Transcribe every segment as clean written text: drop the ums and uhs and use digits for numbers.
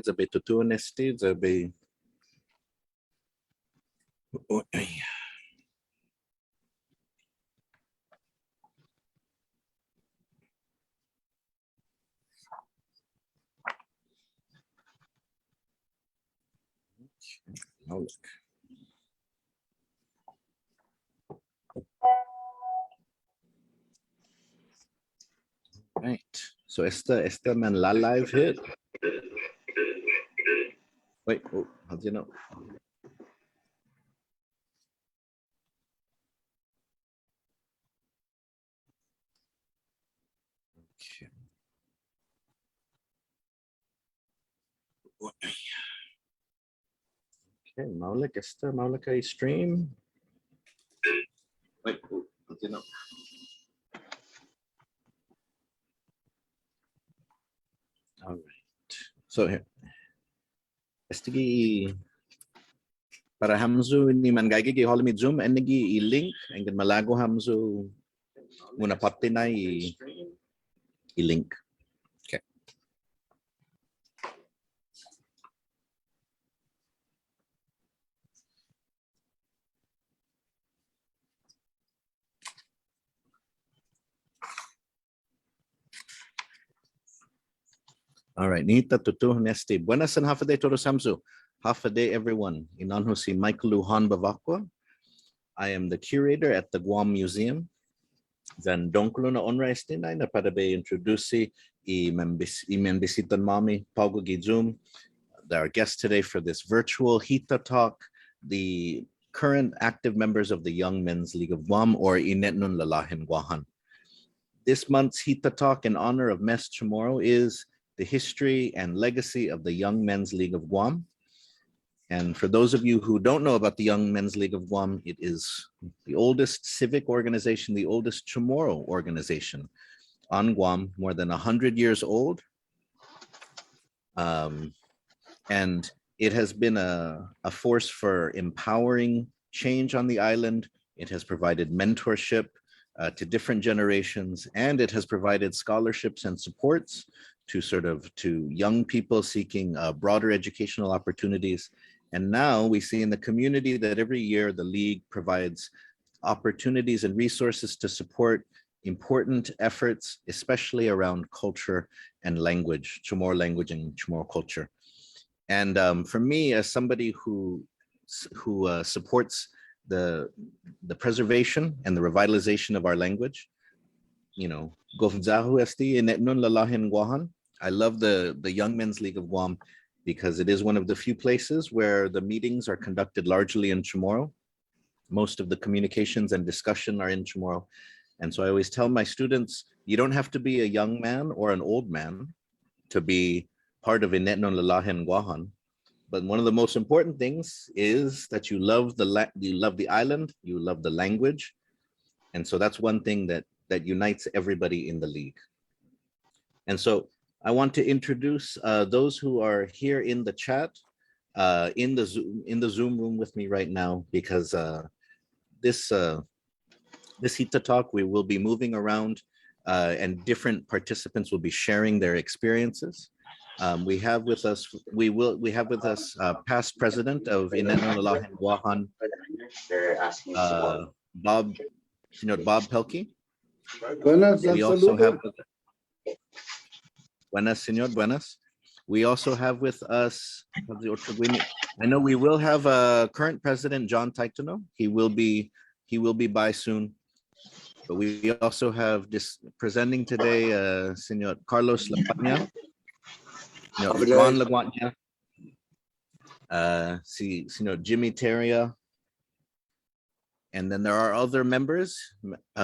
Zabe tutuan esti, zabe. Oh, look. Right. So esta man la live hit. Wait, oh, how do you know? Okay. Okay, Maulik esta Maulik ay stream. Wait, oh, how do you know? All right. So here. Estigi para hamzu ni man gagi holmi zoom enigi i-link and malago hamzu muna pati na i-link. Okay. All right, Nita tutu nesti. Buenas and half a day todos hamzu. Half a day, everyone. Inanho si Michael Lujan Bavacqua. I am the curator at the Guam Museum. Then donklo na onra estinay na para be introduce i-membisitan mami Paugo Gizum. Our guest today for this virtual hita talk, the current active members of the Young Men's League of Guam, or Inetnon Lalåhen Guåhan. This month's hita talk in honor of Mes CHamoru is the history and legacy of the Young Men's League of Guam. And for those of you who don't know about the Young Men's League of Guam, it is the oldest civic organization, the oldest CHamoru organization on Guam, more than 100 years old. And it has been a force for empowering change on the island. It has provided mentorship to different generations, and it has provided scholarships and supports to young people seeking broader educational opportunities. And now we see in the community that every year the League provides opportunities and resources to support important efforts, especially around culture and language, CHamoru language and CHamoru culture. And for me, as somebody who supports the preservation and the revitalization of our language, you know, Gofzahu esti Inetnon Lalåhen Guåhan. I love the Young Men's League of Guam because it is one of the few places where the meetings are conducted largely in CHamoru. Most of the communications and discussion are in CHamoru. And so I always tell my students, you don't have to be a young man or an old man to be part of Inetnon Lalåhen Guåhan. But one of the most important things is that you love the island, you love the language. And so that's one thing that unites everybody in the League. And so I want to introduce those who are here in the chat, in the Zoom room with me right now, because this hita talk, we will be moving around and different participants will be sharing their experiences. We have with us past president of Inetnon Lalåhen Guåhan, Senior Bob Pelkey. We also have buenas, Senor, buenas. We also have with us, I know we will have current president John Taitano. He will be by soon. But we also have presenting today Senor Carlos Lapagna, Juan Laguantya, Senor Jimmy Teria. And then there are other members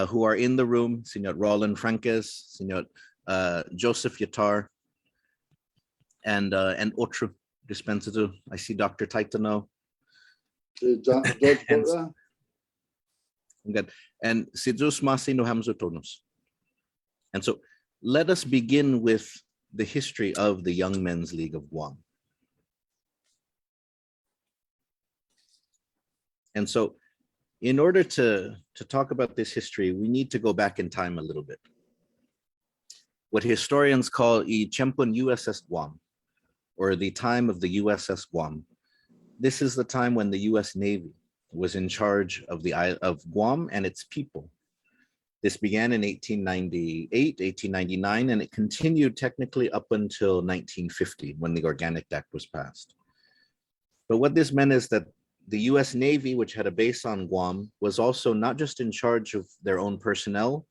who are in the room, Senor Roland Franquez, Senor Joseph Yatar, and Otru Dispensatu. I see Dr. Taitano. And Sidus Masi no Hamzu Tonus. And so let us begin with the history of the Young Men's League of Guam. And so in order to talk about this history, we need to go back in time a little bit. What historians call I Chempun USS Guam, or the time of the USS Guam, this is the time when the US Navy was in charge of Guam and its people. This began in 1898, 1899, and it continued technically up until 1950 when the Organic Act was passed. But what this meant is that the US Navy, which had a base on Guam, was also not just in charge of their own personnel,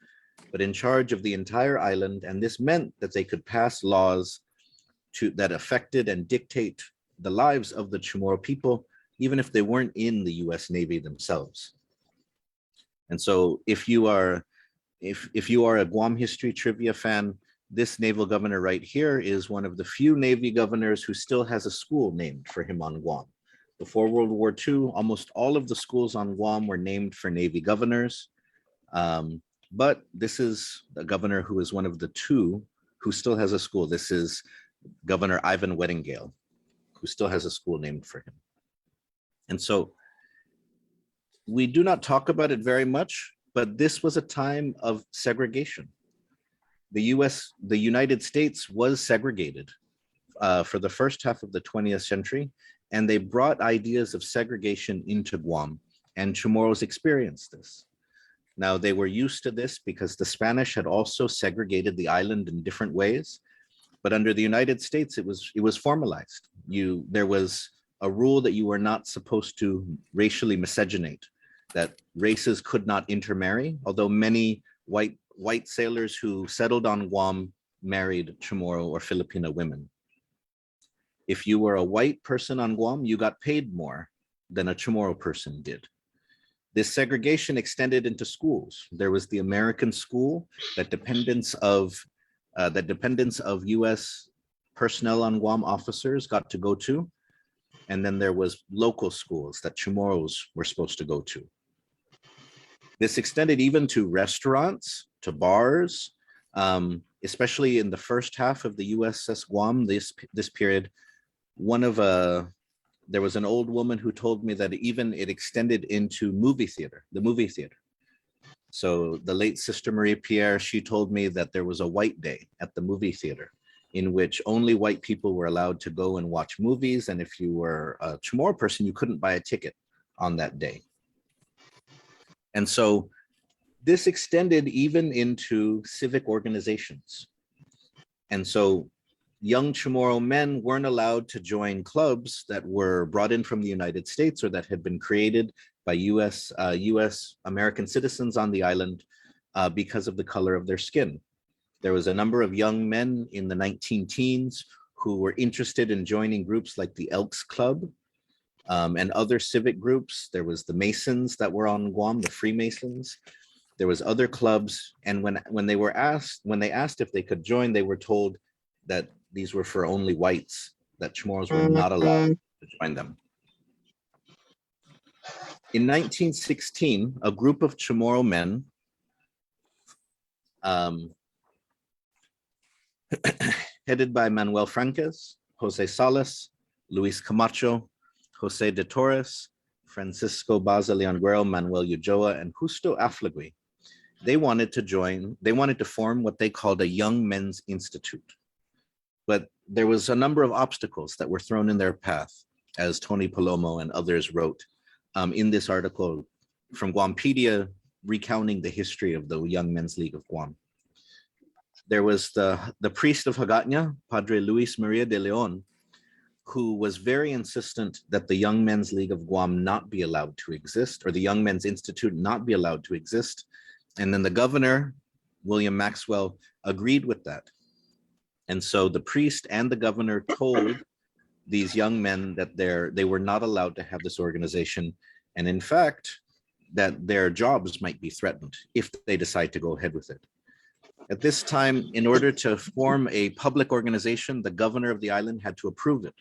but in charge of the entire island. And this meant that they could pass laws that affected and dictate the lives of the Chamorro people, even if they weren't in the US Navy themselves. And so if you are a Guam history trivia fan, this naval governor right here is one of the few Navy governors who still has a school named for him on Guam. Before World War II, almost all of the schools on Guam were named for Navy governors. But this is a governor who is one of the two who still has a school. This is Governor Ivan Weddingale, who still has a school named for him. And so we do not talk about it very much, but this was a time of segregation. The United States was segregated for the first half of the 20th century, and they brought ideas of segregation into Guam, and Chamorros experienced this. Now, they were used to this because the Spanish had also segregated the island in different ways, but under the United States, it was formalized. There was a rule that you were not supposed to racially miscegenate, that races could not intermarry, although many white sailors who settled on Guam married Chamorro or Filipino women. If you were a white person on Guam, you got paid more than a Chamorro person did. This segregation extended into schools. There was the American school that dependents of US personnel on Guam officers got to go to. And then there was local schools that Chamorros were supposed to go to. This extended even to restaurants, to bars, especially in the first half of the USS Guam, this period. There was an old woman who told me that even it extended into the movie theater. So the late Sister Marie Pierre, she told me that there was a white day at the movie theater in which only white people were allowed to go and watch movies. And if you were a Chamorro person, you couldn't buy a ticket on that day. And so this extended even into civic organizations. And so young Chamorro men weren't allowed to join clubs that were brought in from the United States or that had been created by US American citizens on the island because of the color of their skin. There was a number of young men in the 19-teens who were interested in joining groups like the Elks Club and other civic groups. There was the Masons that were on Guam, the Freemasons. There was other clubs, and when they asked if they could join, they were told that these were for only whites, that Chamorros were not allowed to join them. In 1916, a group of Chamorro men headed by Manuel Franquez, Jose Salas, Luis Camacho, Jose de Torres, Francisco Baza Leonguero, Manuel Ulloa, and Justo Aflagui. They wanted to form what they called a Young Men's Institute. But there was a number of obstacles that were thrown in their path, as Tony Palomo and others wrote in this article from Guampedia, recounting the history of the Young Men's League of Guam. There was the priest of Hagåtña, Padre Luis Maria de Leon, who was very insistent that the Young Men's League of Guam not be allowed to exist, or the Young Men's Institute not be allowed to exist. And then the governor, William Maxwell, agreed with that. And so the priest and the governor told these young men that they were not allowed to have this organization, and in fact, that their jobs might be threatened if they decide to go ahead with it. At this time, in order to form a public organization, the governor of the island had to approve it.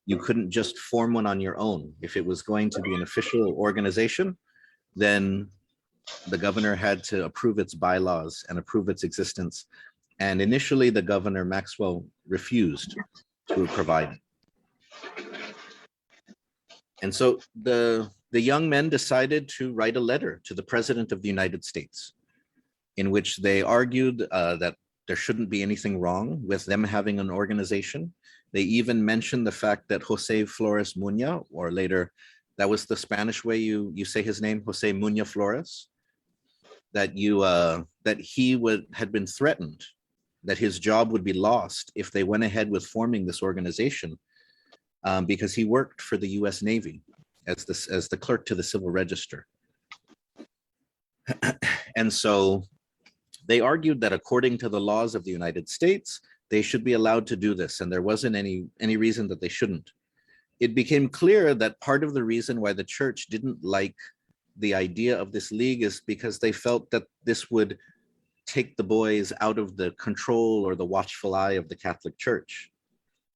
You couldn't just form one on your own. If it was going to be an official organization, then the governor had to approve its bylaws and approve its existence. And initially, the governor, Maxwell, refused to provide. And so the young men decided to write a letter to the President of the United States, in which they argued that there shouldn't be anything wrong with them having an organization. They even mentioned the fact that Jose Flores Muña, or later, that was the Spanish way you say his name, Jose Muña Flores, that had been threatened, that his job would be lost if they went ahead with forming this organization, because he worked for the US Navy as the clerk to the Civil Register. And so they argued that according to the laws of the United States, they should be allowed to do this, and there wasn't any reason that they shouldn't. It became clear that part of the reason why the church didn't like the idea of this league is because they felt that this would take the boys out of the control or the watchful eye of the Catholic Church,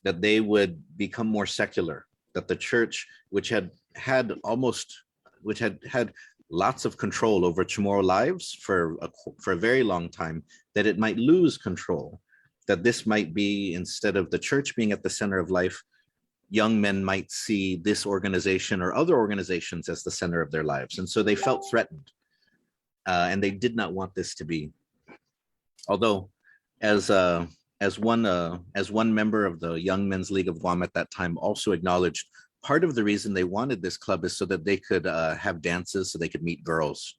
that they would become more secular, that the church, which had lots of control over Chamorro lives for a very long time, that it might lose control, that this might be, instead of the church being at the center of life, young men might see this organization or other organizations as the center of their lives. And so they felt threatened, and they did not want this to be. Although, as one member of the Young Men's League of Guam at that time also acknowledged, part of the reason they wanted this club is so that they could have dances, so they could meet girls,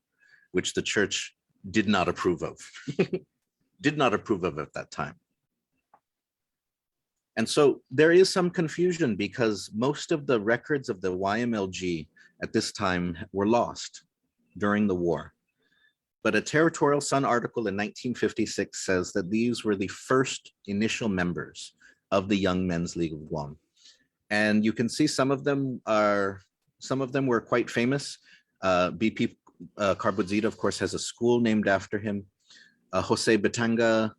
which the church did not approve of, did not approve of at that time. And so there is some confusion because most of the records of the YMLG at this time were lost during the war. But a Territorial Sun article in 1956 says that these were the first initial members of the Young Men's League of Guam. And you can see some of them were quite famous. BP Carbodzita, of course, has a school named after him. Jose Batanga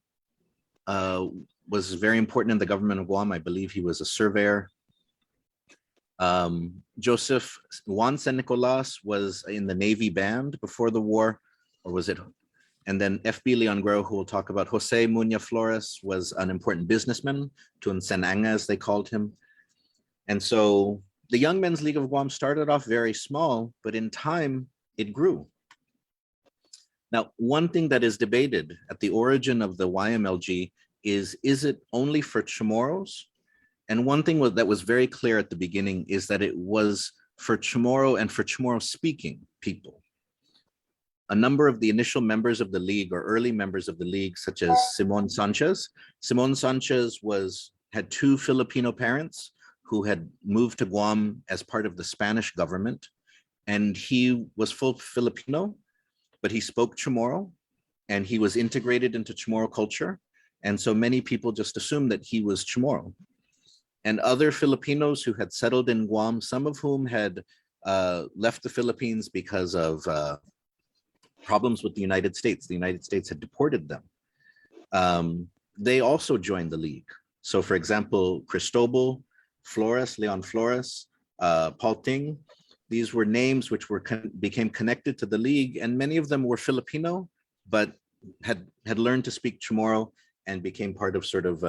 was very important in the government of Guam. I believe he was a surveyor. Joseph Juan San Nicolas was in the Navy band before the war, or was it? And then FB Leon Guerrero, who we'll talk about. Jose Muña Flores was an important businessman, Tunsenanga as they called him. And so the Young Men's League of Guam started off very small, but in time it grew. Now, one thing that is debated at the origin of the YMLG is it only for Chamorros? And one thing that was very clear at the beginning is that it was for Chamorro and for Chamorro speaking people. A number of the initial members of the league or early members of the league, such as Simon Sanchez. Simon Sanchez had two Filipino parents who had moved to Guam as part of the Spanish government. And he was full Filipino, but he spoke Chamorro and he was integrated into Chamorro culture. And so many people just assumed that he was Chamorro. And other Filipinos who had settled in Guam, some of whom had left the Philippines because of problems with the United States. The United States had deported them. They also joined the league. So for example, Cristobal Flores, Leon Flores, Paul Ting, these were names which became connected to the league, and many of them were Filipino, but had learned to speak Chamorro and became part of sort of,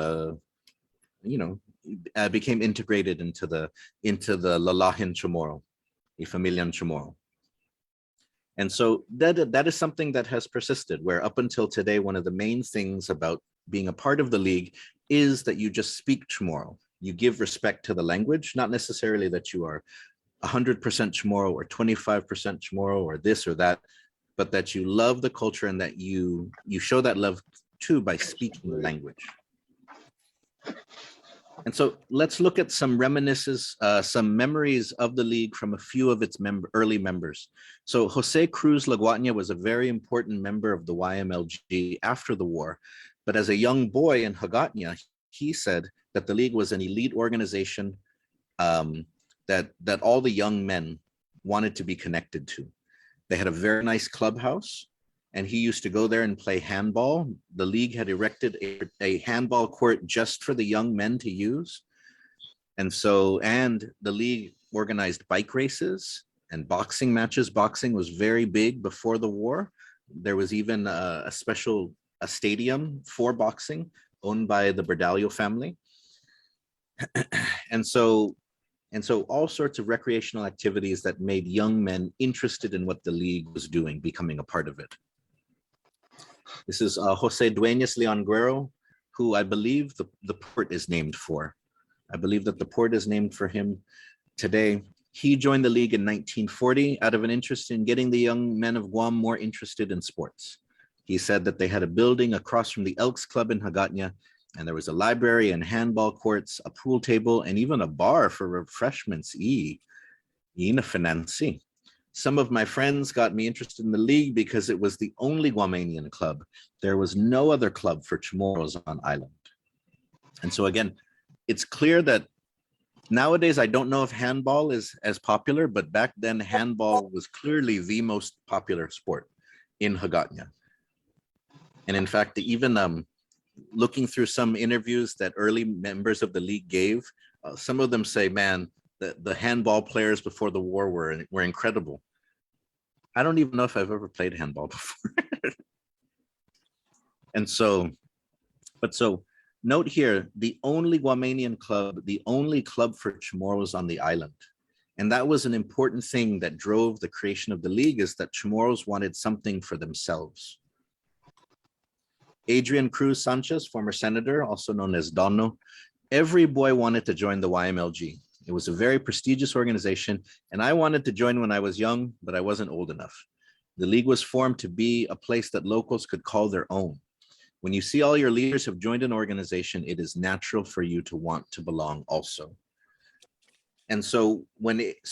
became integrated into the Lalåhen Chamorro, the Familian Chamorro. And so that is something that has persisted, where up until today, one of the main things about being a part of the league is that you just speak Chamorro. You give respect to the language, not necessarily that you are 100% Chamorro or 25% Chamorro or this or that, but that you love the culture and that you show that love too by speaking the language. And so let's look at some reminiscences, some memories of the league from a few of its early members. So Jose Cruz Laguatña was a very important member of the YMLG after the war, but as a young boy in Hagatña, he said that the league was an elite organization that all the young men wanted to be connected to. They had a very nice clubhouse, and he used to go there and play handball. The league had erected a handball court just for the young men to use. And the league organized bike races and boxing matches. Boxing was very big before the war. There was even a stadium for boxing owned by the Berdalio family. And so all sorts of recreational activities that made young men interested in what the league was doing, becoming a part of it. This is Jose Dueñas Leon Guerrero, who I believe the port is named for. I believe that the port is named for him today. He joined the League in 1940 out of an interest in getting the young men of Guam more interested in sports. He said that they had a building across from the Elks Club in Hagåtña, and there was a library and handball courts, a pool table, and even a bar for refreshments. Some of my friends got me interested in the League because it was the only Guamanian club. There was no other club for CHamoros on island. And so again, it's clear that nowadays, I don't know if handball is as popular, but back then handball was clearly the most popular sport in Hagåtña. And in fact, even looking through some interviews that early members of the League gave, some of them say, man, the handball players before the war were incredible. I don't even know if I've ever played handball before. And so note here, the only Guamanian club, the only club for CHamoros on the island. And that was an important thing that drove the creation of the League, is that CHamoros wanted something for themselves. Adrian Cruz Sanchez, former senator, also known as Dono, every boy wanted to join the Ymlg. It was a very prestigious organization, and I wanted to join when I was young, but I wasn't old enough. The League was formed to be a place that locals could call their own. When you see all your leaders have joined an organization, it is natural for you to want to belong also. And so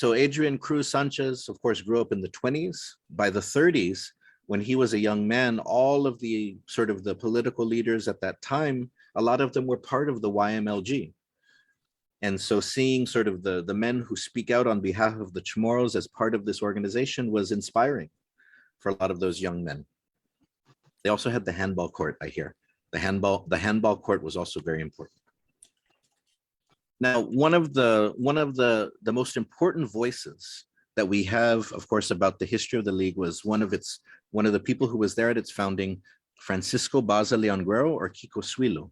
Adrian Cruz Sanchez, of course, grew up in the 20s. By the 30s, when he was a young man, all of the sort of the political leaders at that time, a lot of them were part of the Ymlg. And so seeing sort of the men who speak out on behalf of the CHamoros as part of this organization was inspiring for a lot of those young men. They also had the handball court, I hear. The handball court was also very important. Now, one of the most important voices that we have, of course, about the history of the League was one of the people who was there at its founding, Francisco Baza Leon Guerrero, or Kiko Suilo.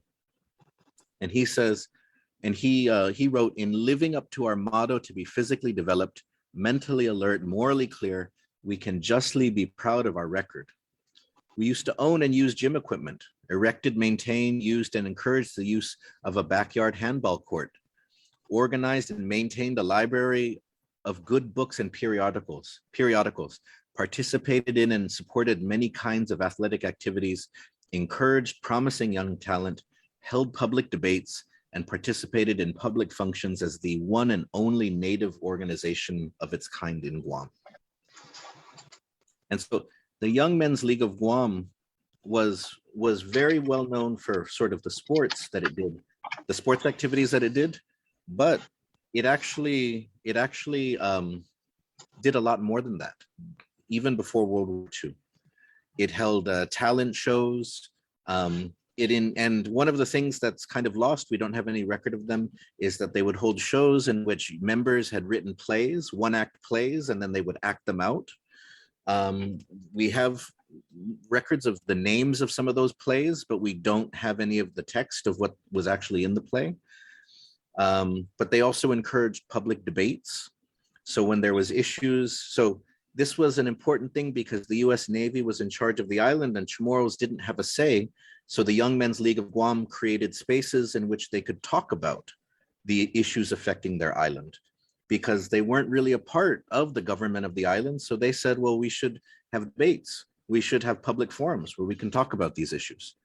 And he says, and he wrote, in living up to our motto to be physically developed, mentally alert, morally clear, we can justly be proud of our record. We used to own and use gym equipment, erected, maintained, used, and encouraged the use of a backyard handball court, organized and maintained a library of good books and periodicals, participated in and supported many kinds of athletic activities, encouraged promising young talent, held public debates, and participated in public functions as the one and only native organization of its kind in Guam. And so the Young Men's League of Guam was very well known for sort of the sports that it did, the sports activities that it did, but it actually did a lot more than that, even before World War II. It held talent shows. And one of the things that's kind of lost, we don't have any record of them, is that they would hold shows in which members had written plays, one-act plays, and then they would act them out. We have records of the names of some of those plays, but we don't have any of the text of what was actually in the play. But they also encouraged public debates. So when there was issues, so this was an important thing because the US Navy was in charge of the island and CHamoros didn't have a say. So the Young Men's League of Guam created spaces in which they could talk about the issues affecting their island, because they weren't really a part of the government of the island. So they said, well, we should have debates. We should have public forums where we can talk about these issues.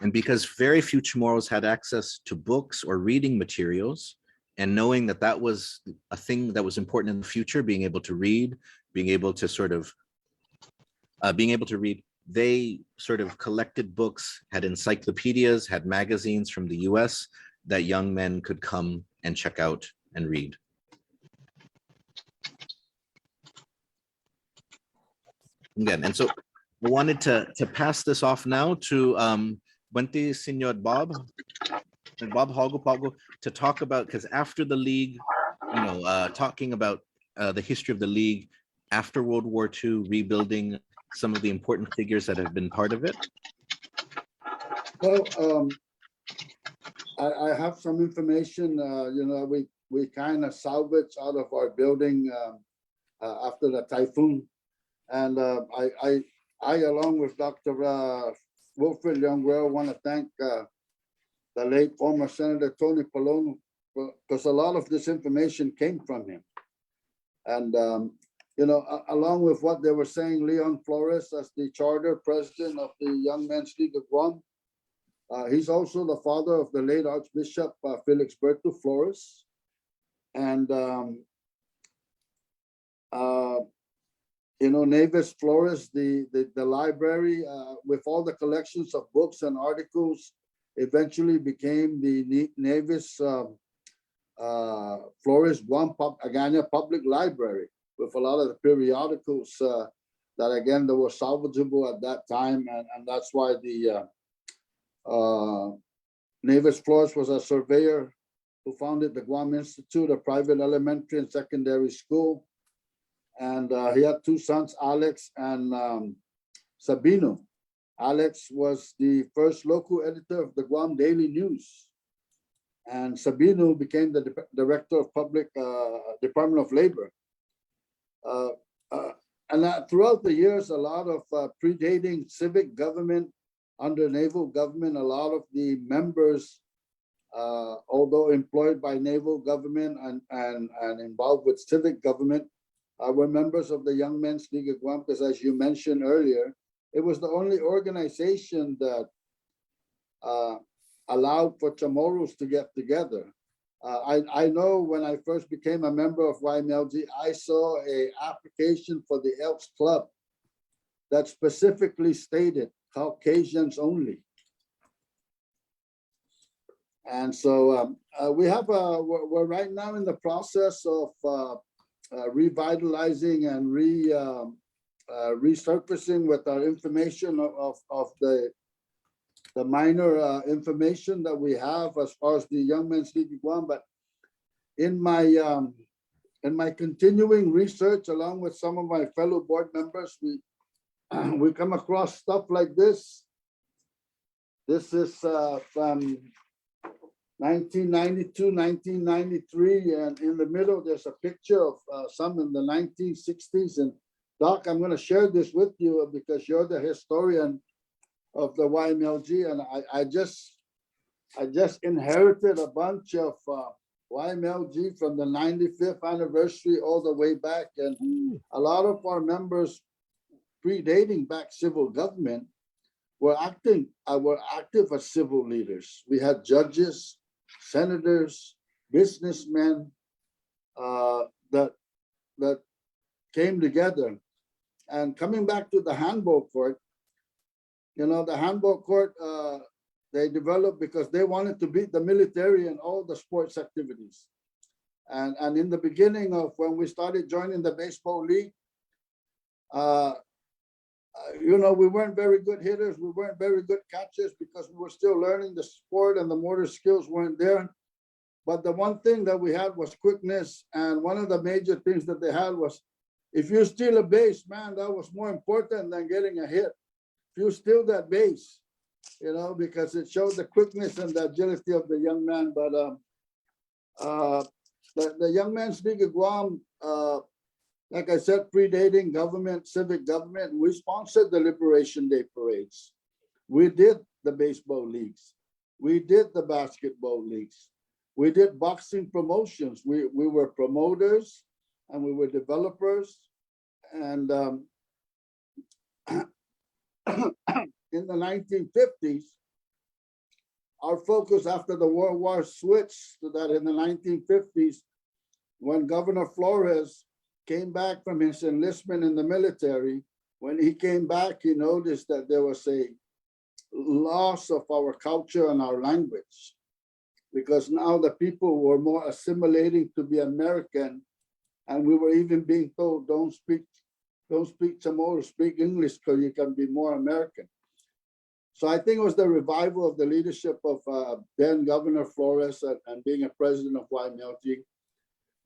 And because very few CHamoros had access to books or reading materials, and knowing that that was a thing that was important in the future, being able to read, being able to read, they sort of collected books, had encyclopedias, had magazines from the US that young men could come and check out and read. Again, and so I wanted to pass this off now to Buente Senor Bob Hago to talk about, because after the League, talking about the history of the League after World War II, rebuilding some of the important figures that have been part of it. Well, I have some information. We kind of salvaged out of our building after the typhoon, and I along with Dr. Wilfred Young Guerrero, want to thank the late former Senator Tony Palomo, because a lot of this information came from him. And, you know, along with what they were saying, Leon Flores, as the charter president of the Young Men's League of Guam, he's also the father of the late Archbishop Felix Berto Flores. And, you know, Navis Flores, the library with all the collections of books and articles eventually became the Navis Flores Guam Agana Public Library, with a lot of the periodicals that, again, that were salvageable at that time. And that's why the Navis Flores was a surveyor who founded the Guam Institute, a private elementary and secondary school. And he had two sons, Alex and Sabino. Alex was the first local editor of the Guam Daily News. And Sabino became the director of public Department of Labor. And throughout the years, a lot of predating civic government under naval government, a lot of the members, although employed by naval government and involved with civic government, were members of the Young Men's League of Guam, because as you mentioned earlier, it was the only organization that allowed for CHamorus to get together. I know when I first became a member of Ymlg, I saw an application for the Elks Club that specifically stated Caucasians only. And so we have we're right now in the process of revitalizing and resurfacing with our information of the minor information that we have as far as the Young Men's League of Guam. But in my continuing research, along with some of my fellow board members, we come across stuff like this. This is from 1992, 1993, and in the middle there's a picture of some in the 1960s. And Doc, I'm going to share this with you because you're the historian of the Ymlg, and I just inherited a bunch of Ymlg from the 95th anniversary all the way back, and a lot of our members predating back civil government were active as civil leaders. We had judges, senators, businessmen that came together. And coming back to the handball court, you know, the handball court, they developed because they wanted to beat the military in all the sports activities. And in the beginning of when we started joining the baseball league, you know, we weren't very good hitters. We weren't very good catchers because we were still learning the sport and the motor skills weren't there. But the one thing that we had was quickness. And one of the major things that they had was, if you steal a base, man, that was more important than getting a hit. If you steal that base, you know, because it showed the quickness and the agility of the young man. But the Young Men's League of Guam, like I said, predating government, civic government, we sponsored the Liberation Day parades. We did the baseball leagues. We did the basketball leagues. We did boxing promotions. We were promoters and we were developers. And in the 1950s, our focus after the World War switched to that in the 1950s, when Governor Flores came back from his enlistment in the military. When he came back, he noticed that there was a loss of our culture and our language, because now the people were more assimilating to be American, and we were even being told, don't speak CHamoru, speak English because you can be more American. So I think it was the revival of the leadership of then Governor Flores and being a president of Ymlg,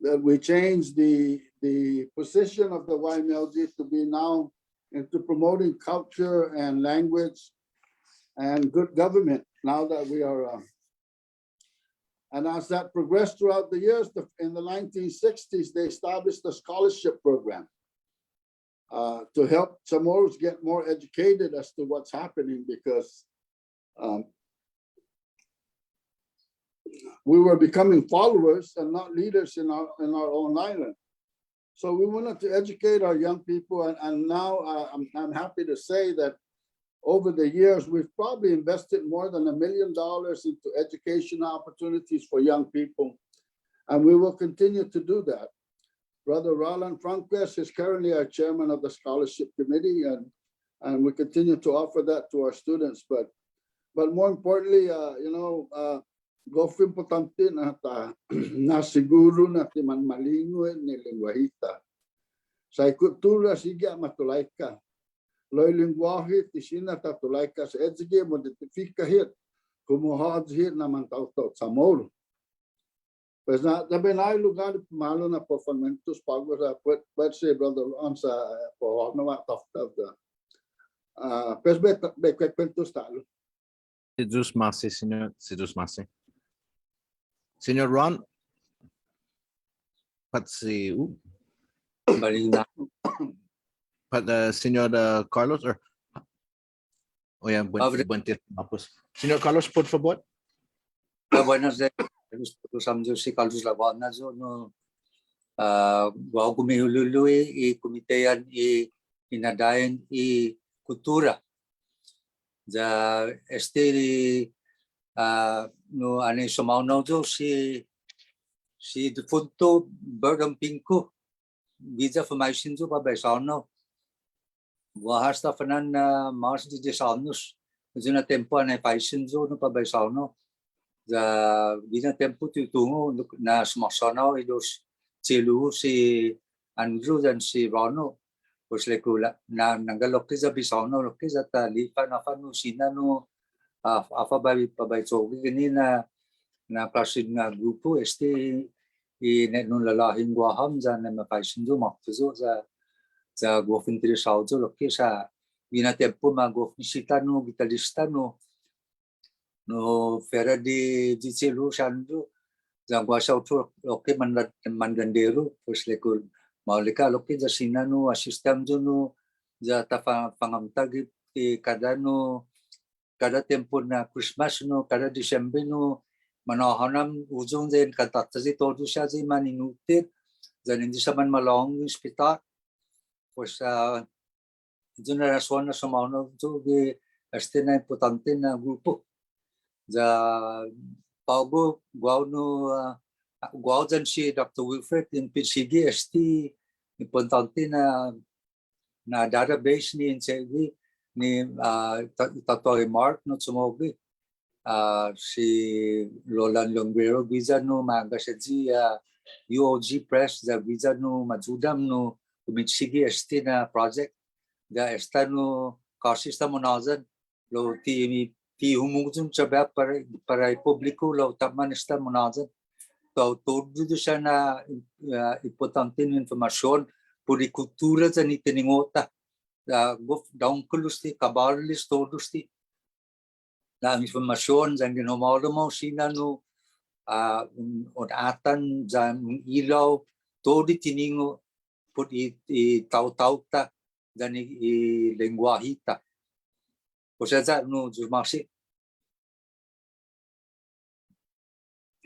that we changed the position of the Ymlg to be now into promoting culture and language and good government. Now that we are, and as that progressed throughout the years, in the 1960s, they established a scholarship program. to help CHamorus get more educated as to what's happening, because we were becoming followers and not leaders in our own island. So we wanted to educate our young people, and now I'm happy to say that over the years we've probably invested more than $1 million into education opportunities for young people, and we will continue to do that. Brother Roland Franquez is currently our chairman of the scholarship committee, and we continue to offer that to our students. But more importantly, gof importante na siguro na timan malinguin ni lingua hita. Sa kultura siga matulaika. Loy lingwahe tisina tatulaika sa edzige mo detifika hit kumuhad hit naman tautot CHamoru. Pues na tabi na lugar malo na performantos pago sa pwede si brother on sa po na matafta da. Pues be kwentos talo. Sidus Masi, Senor. Sidus Masi. Senor Ron, si Senor Carlos, or buen tiempo. Senor Carlos, por favor. Buenos días. Si Carlos Lalåhen no Guam kumihulului I komitean I inadayan I kultura. Ja no ane somauna jo si defunto bergam pingko visa formation jo pa baisano wahasta fanan mas di desanos juna tempo ane paisin jo no pa baisano ja visa tempo tungo na smasana idos celu si Andrew dan si Rono pues lekula na nangalok za bisano lokki za tali pa na fanu sinano afabai chogi gini na prasid na grupo Inetnon Lalåhen Guåhan za na mapaisin jo maktuzo za gofin tri sauzo lokki sa vina tempo ma gofin sitano gitarista no fera di celu sanjo za guasa utro lokki mandandero pues lekul maulika lokki za sinano asistam jo no za tafa pangamtag kada tempo na Christmas no kada December no manahanam ujung zen katatzi todo siya zi maninutit zen hindi sa man malong hospital pues ito na rason na sumano ito este na importante na grupo za pago guaw no guaw zen si Dr. Wilfred in PCD este importante na database ni NCV ni Dr. Mark no sumogi si Roland Longuero visa no magasetzi UOG Press za visa no majudam no kumitsigi este na project da esta no kasista monazan lo ti humugzum sabe para publiko lo taman esta monazan to todo siya na importante na informasyon puri kultura sa nitiningota daun kulusti kabalis todusti na informasyon sa ginomalo mo sina no atan sa ilaw todo tiningo put tau ta dan lengua hita o sea no jumasi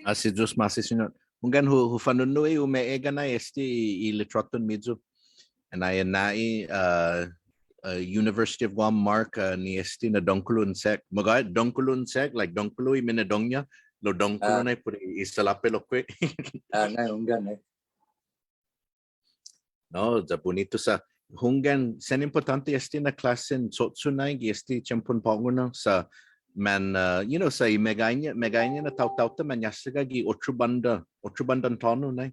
Así dos más, senor. Ungan hufanunu umeega na ilitroton midzo and I University of Guam Mark ni na donkulun sek magay donkulun sek like donkulu minadongnya lo donkulun ay puri isalape lokwe na ungan no da bonito sa hungan sen importante na klasen sotsunay champun panguna sa man sa meganya na tau man yasaga gi otrubandan tono na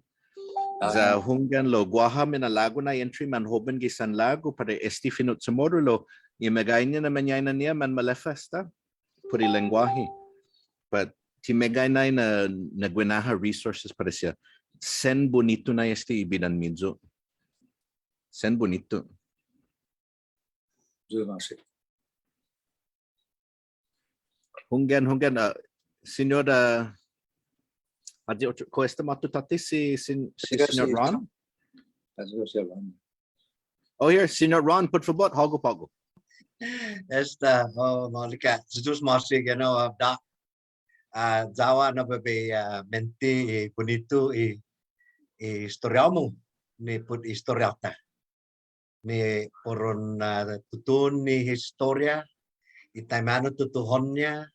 za hungan lo Guaham na lago na entry man hoben gi San Lago para finot CHamoru lo meganya na manyana niya man malefesta puri lenguaje but ti meganya na guinaha resources para siya sen bonito na ibinan midzo sen bonito hungan senora ko esta matutati si Senor Ron? Oh, here, Senior Ron put for bot, Hogo Pogo. Esta, Malika, Jesus Masi, da, Jawa na bebe menti bonito historiamu ni put historiata. Ni poron tutun ni historia, itaimano tutuhonnya,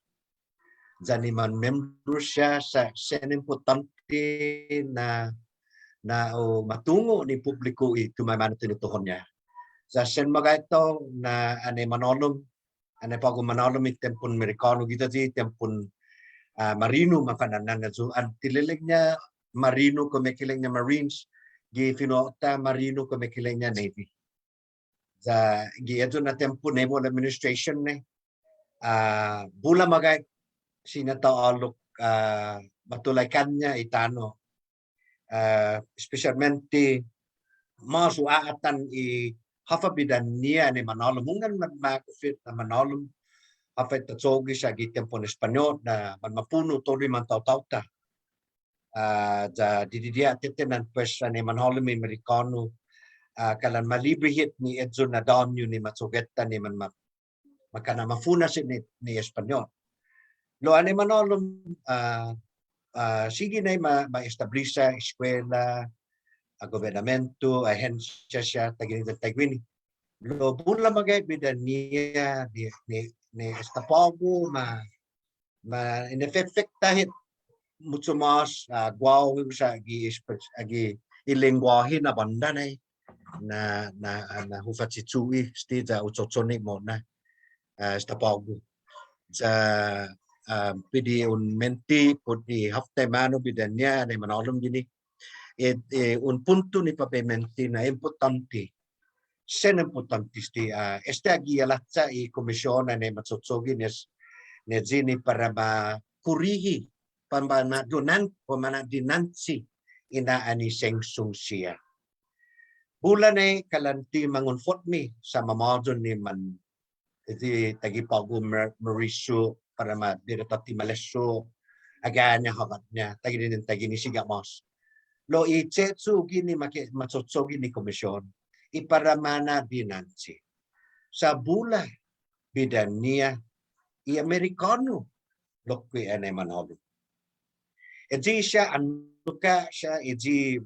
janiman membrusya sa sen importante na matungo ni publiko itu mamano tutuhonnya. Sa sen magaito na ane manolom, ane pago manolom itempun Amerikano kita di tempun marino makanan na so antililingnya marino kumikilingnya Marines gi finota marino kumikilingnya Navy. Sa gi ito na tempo Naval Administration ne bula magay sinataalok matulaikannya itano especialmente masuaatan hafabidan niya ni manolom mungan magmakufit na manolom hafay tatsogi sa gitempon Espanyol na mapuno tori man taw-tawta ja dididia titenan pues ni manholem Amerikano kalan malibrihit ni Edson na donyo ni matsugeta ni man makana mafuna si ni Espanyol. Lo ani manholem sige na ma-establisa eskwela gobernamento ahensya siya tagini. Lo bula magay bidan niya ni estapago ma inefektahit mucho mas guaw sa agi ilengguahe na banda na hufat si Chui sti za uchochone mo na estapago sa pidi un menti pudi hafte mano bidan niya ni manolom gini un punto ni papementi na importante sen importantisti este agi alatsa I komisiona ne matsotsogi ne zini para makurihi pamana dinansi ina ani sengsung siya. Bulan kalanti mangunfot mi sa mamadon ni man iti tagipago mariso para madirata timaleso aganya hakat niya tagini siga mas. Lo ichetsu gini matsotsogi ni komisyon iparamana dinansi. Sa bula bidan niya Amerikano lokwi ane manolo. Eji siya anuka siya eji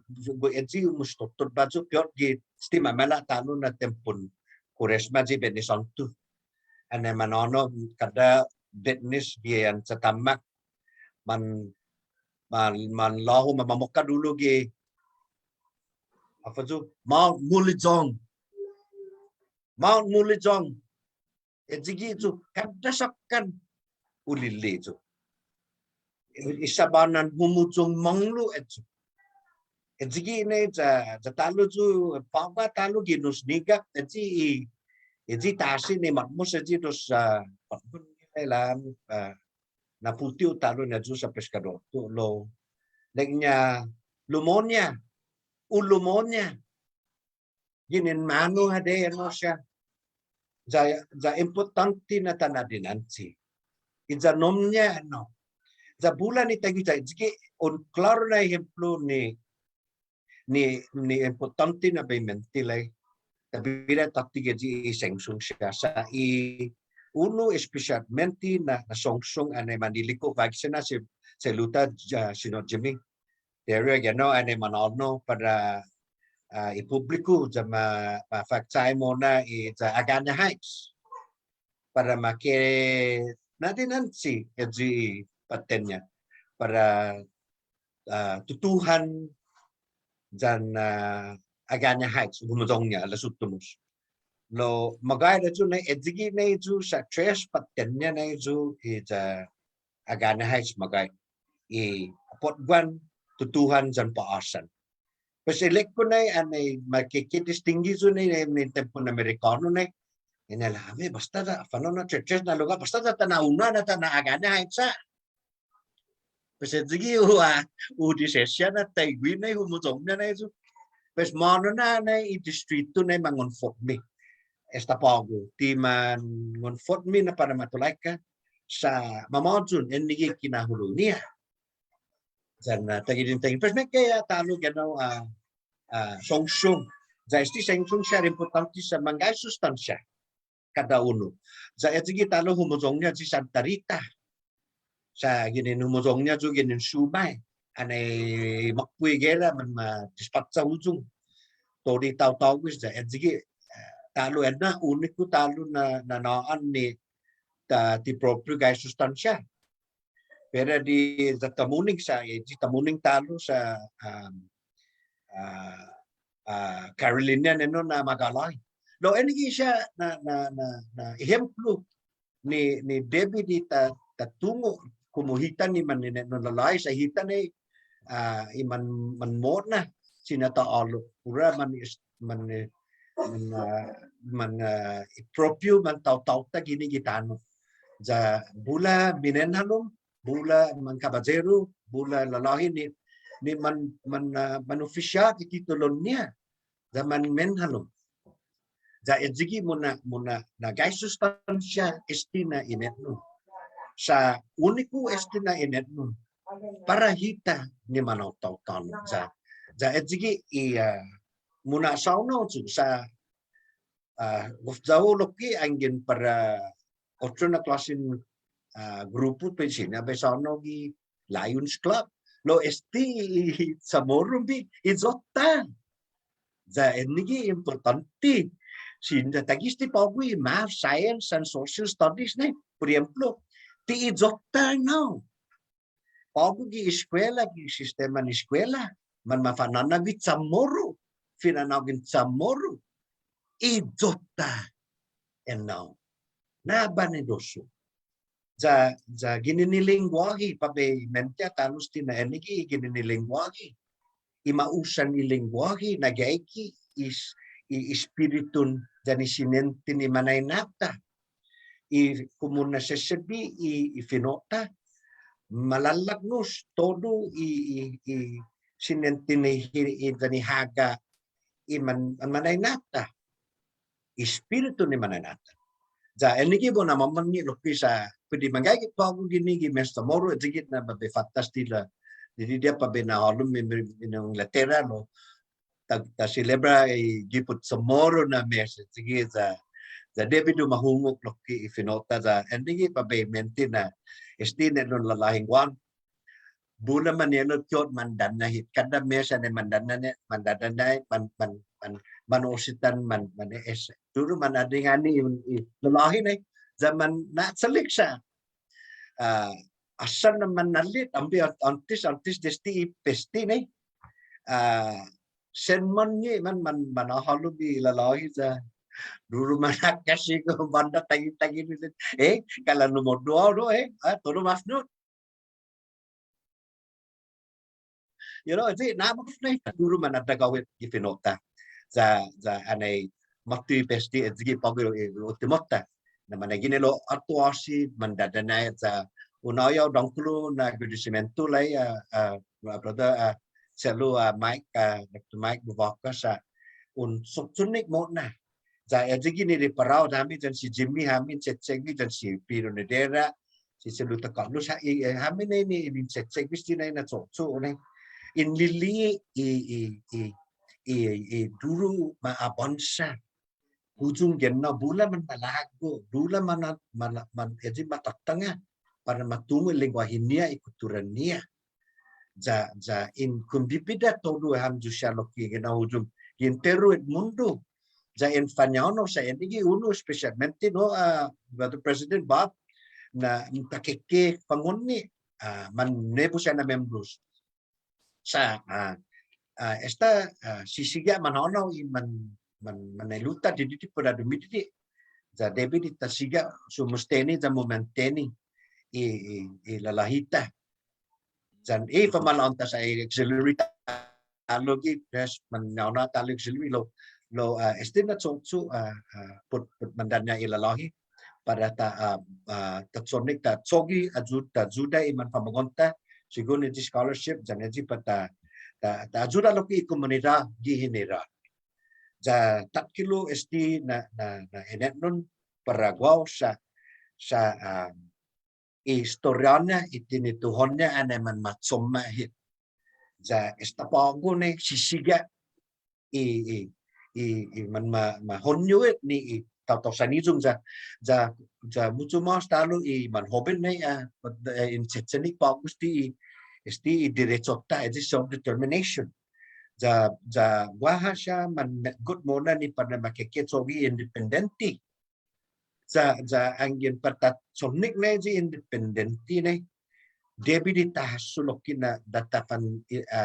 mustotod bazu piot gi stima mala tano na tempun kuresma ji benisantu. Ane manono kada betnis gi yang setamak man lahu mamamoka dulu gi apa tu Mount Mulejong ejigi tu kadasakkan ulili tu isabanan humujung manglu ejigi ne ja talu tu papa talu ginus niga eji tasi ni matmus eji dos lam na putiu talu na ju sa pescador tu lo legnya lumonia ginin mano hade ano siya za importante na tanadinansi iza nomnya ano za bulan ni tagi jige on klaro na ejemplo ni importante na paymentilay tabira taktige ji sengsung siya sa uno especialmente na songsong ane maniliko vaksina si luta sino Jimmy Terry gano ane manalno para ipubliko sa ma-fact mo na sa Agana Heights para nadinansi edji patenya para tutuhan dyan Agana Heights gumudong niya lasutumus lo magaya na edji na ito sa tres patenya na ito sa Agana Heights magay potguan tutuhan dyan paasan. Pasilek ko na makikidistinggi so na yung tempon Amerikano na inalami basta na fano na churches na lugar basta na tanauna na tanaagana sa pasidigi udisesya na taigwi na humutong na ito pas mono na i-distrito na mangunfot mi estapago ti man ngunfot mi na para matulay ka sa mamadun enigi kinahulo niya dan tagidin pas may kaya talo gano songsong Za esti sengkung share importanti sa mangai sustansya kada uno. Za etigi talo humozongnya si Santa Rita. Sa gini humozongnya juga gini sumai. Ane makpui gera man ma dispatsa ujung. Tori tau wis za etigi talo edna uniku talo na naan ni ti proprio gai sustansya. Pero di tamuning sa di tamuning talo sa Carolina neno na magalay. Lo enigi siya na ehemplo ni Debbie di tatungo kumuhita ni man Inetnon Lalåhen sa hita ni iman manmod na sinataalo pura man proprio man taw ta gini gitano za bula binenhalom bula man kabazero bula Lalåhen ni man official titulon niya zaman menhalom za edzigi muna na gai sustansya estina Inetnon sa uniku estina Inetnon para hita ni manaw taw-taw za edzigi muna sauno sa gufzao loki angin para otro na klasin grupo pensina be sauno gi Lions Club lo esti CHamoru bi izotta za enigi importanti sinda tagisti pagui math science and social studies ne por ejemplo ti izotta no pagu gi eskwela gi sistema ni eskwela man mafanana gi CHamoru finanagin CHamoru izotta enno na banidoso za gininilinguagi pabe mentia tanus tina enigi gininilinguagi imausan ni linguagi nagaiki ispiritun dan isinenti ni manainata kumuna sesebi ifinota malalagnus todo sinenti ni haga manainata ispiritu ni manainata za enigi bo na mamani lokisa pwede mangay pagu gini gi CHamoru edzigit na babe fatastila jadi dia pabe na halum minong latera no ta celebra giput CHamoru na mes edzigi za debido mahungok loki ifinota za enigi pabe menti na Inetnon Lalåhen Guåhan bula manelo tiot mandana hit kada mesa ne mandana manositan man es dulu manadingani Lalåhen zaman na seliksa asal naman nalit ambil artis desti pesti ne senmon ni man manahalu bi Lalåhen za dulu mana kasih ke banda tagi kalau nomor 2 do toro masnut jadi nama ni dulu mana tagawit gifinota za anay mati pesti edzigi pagiro ultimota na managine lo atuasi mandadanay za unayo dongkulu na agradecimiento lay brother selu Dr. Mike Buvaka sa sunik mo na za edzigi ni parao dami dan si Jimmy hamin cecegi dan si Piro Nedera si selu takalus hamin ni cecegi stinay na tsotso ne inlili dulu maabansa ujung genna bula man malago bula man edi matatanga para matungo lingwahinia ikuturania za in kumbipida todo ham jusya loki gena ujung intero et mundo za in fanyano sa endigi uno specialmente no the president Bob na takeke pangonni man nebu sana members sa esta sisiga manono maneluta di pada dumiti za debi di tasiga sumusteni za momenteni lalahita dan pamalanta sa auxiliary talogi des manona talo auxiliary lo estina tsotsu put mandanya Lalåhen pada tatsonik ta tsogi ajuda iman pamagonta sigun di scholarship dan eji pada ta ajuda loki komunidad gihinera za 4 kilo esti na Inetnon Paraguay sa historianya itinituhonnya aneman matsoma hit za estapago ne sisiga man ma honyo it ni tao sani jung ja mucho mas talo man hoben nei in checheni paugusti esti derecho ta is self determination ja wahasha man good mona ni pada makeke sogi independenti ja angin patat somnik nei ji independenti nei Debi tahsulokina datapan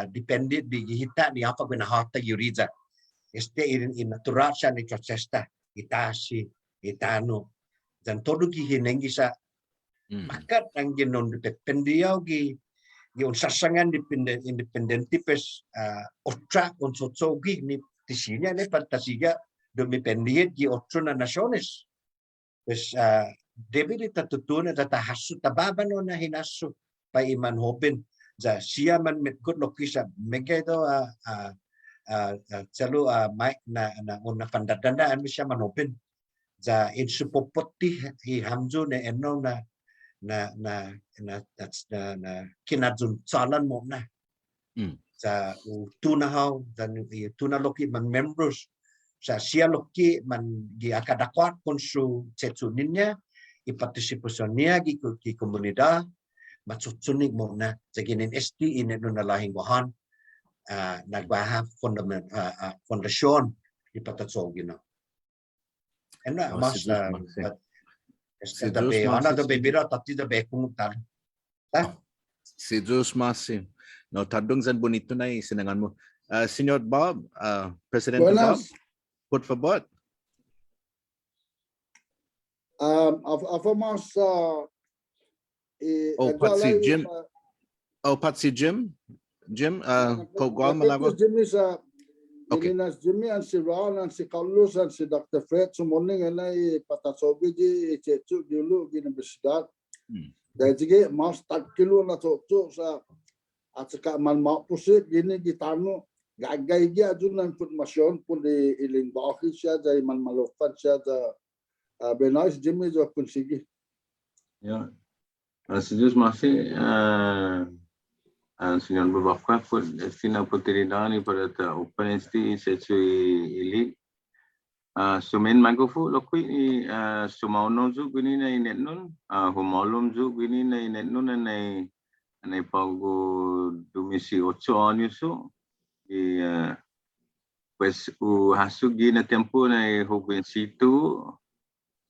dependent di hita ni apa guna hata yuriza este in naturasya ni procesta itasi itano dan todo ki hinengi sa makat ang ginon dependiao gi yon sasangan independent tipes otraonsotsogi ni tisinya ne pantasiga domipendiet gi otrona naciones pues debi tatutuna datahasu tababano na hinasu pa iman hoben ja siya man met good lokisa megay do chalo mic na una pandadandaan mi siya man hoben ja in supopoti hi hamjo ne enno na kinadzun salan mo na ja tuna how dan tuna loki man members sa siya loki man gi akadakwat konsu chetsuninnya i participationnya gi komunidad matsusunig mo na sa ginin Inetnon Lalåhen Guåhan nagbaha fondasyon ipatatso gino. And mas esta be ana do be bira tati da be kumutar. Si Diyos Masi. No, tadong zan bonito na sinangan mo. Senyor Bob, President Bob, por favor. Afamos Patsi Jim. Patsi Jim. Guam Malago. Jim is Jimmy and si Ron and si Carlos and si Dr. Fred so morning and I patasobi ji chechu dulu di universidad. Jadi mas tak kilo na to sa at saka man mapusik gini gitano gagay gi adun ng informasyon pun di Ymlg siya dahil man malofan siya da benais Jimmy jo konsigi. Ya. Sejus masih senyor berbapa pun estina oportunidad ni pada open esti secu ili sumen magofu lokui ni sumauno ju gini na Inetnon humalum ju gini na Inetnon na pago domisi 8 anos e pues o hasu gina tempo na hubin situ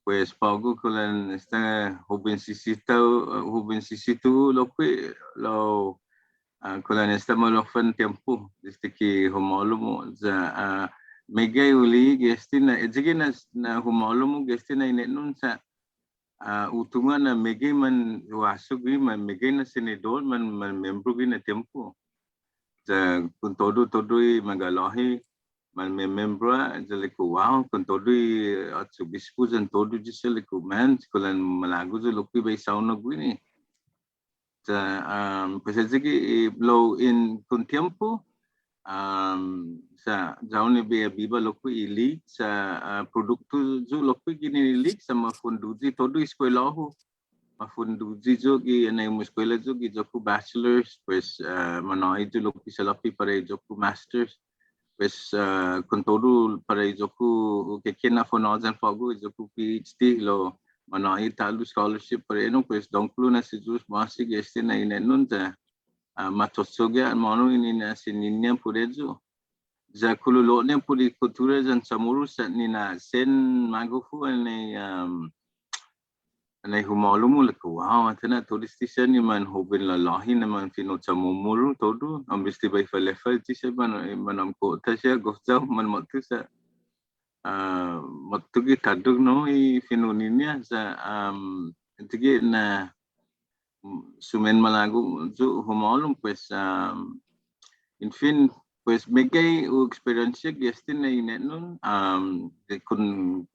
pues pago kulan esta hubin situ lo kulan esta malofan tempo desde que humalum za megay uli gestina ejigina na humalum gestina Inetnon sa utungan na megay man wasug man megay na senador man membro gina tempo za kun todo magalahi man membro jaliku wow kun todo at subispo jan todo jisaliku man kulan malago jo lokpi bay sauna gini za pues ejigi low in kun tempo sa jaune be biba lokpi ilig sa produktu jo lokpi gini ilig sama funduji todo eskwela ho mafunduji jo gi na eskwela jo gi joku bachelors pues manai jo lokpi salapi para joku masters pues con todo para joku que kena fonazan pago joku PhD lo manai talu scholarship para no pues donklu na sejus masih este na Inetnon ja matosogya manu ini na sininnya purejo ja kululo ne puri kultura jan CHamoru ni na sen magofu na humalumu leko wow atana turistisya ni man hobin Lalåhen na man fino CHamoru todo ambisti bay falefal ti se manam ko ta siya gofta man matu sa matugi tadug no I fino ninya sa tige na sumen malago jo humalum pues en fin pues megay o experiencia gestin na Inetnon kun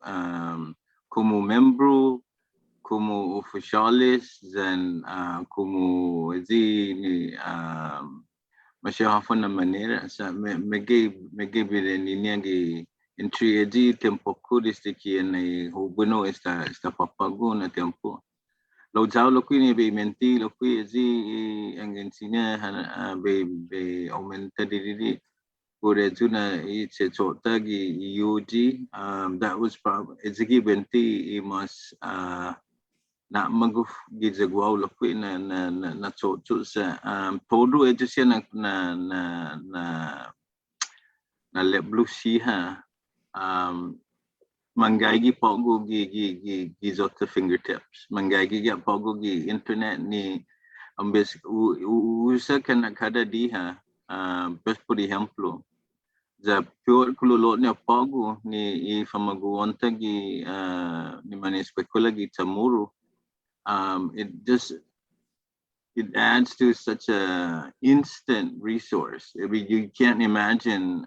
como membro como oficiales dan como di masyahafon na manera sa megay bileninya gi entry di tempo ko desde que na hubuno esta papago na tempo lo jao lo qui be menti lo qui di ang insinya be aumenta di Purejuna it's a chotagi UG. That was probably it's a benti imas na maguf gizagwaw lokwi na chotu sa todo ito siya na leblu siya mangaigi pogo gi zota fingertips mangaigi ga pogo gi internet ni ambes usa kana kada diha best por ejemplo za pure kululot ni pogo ni famaguonta gi ni manispekula gi CHamoru. It adds to such a instant resource. I mean, you can't imagine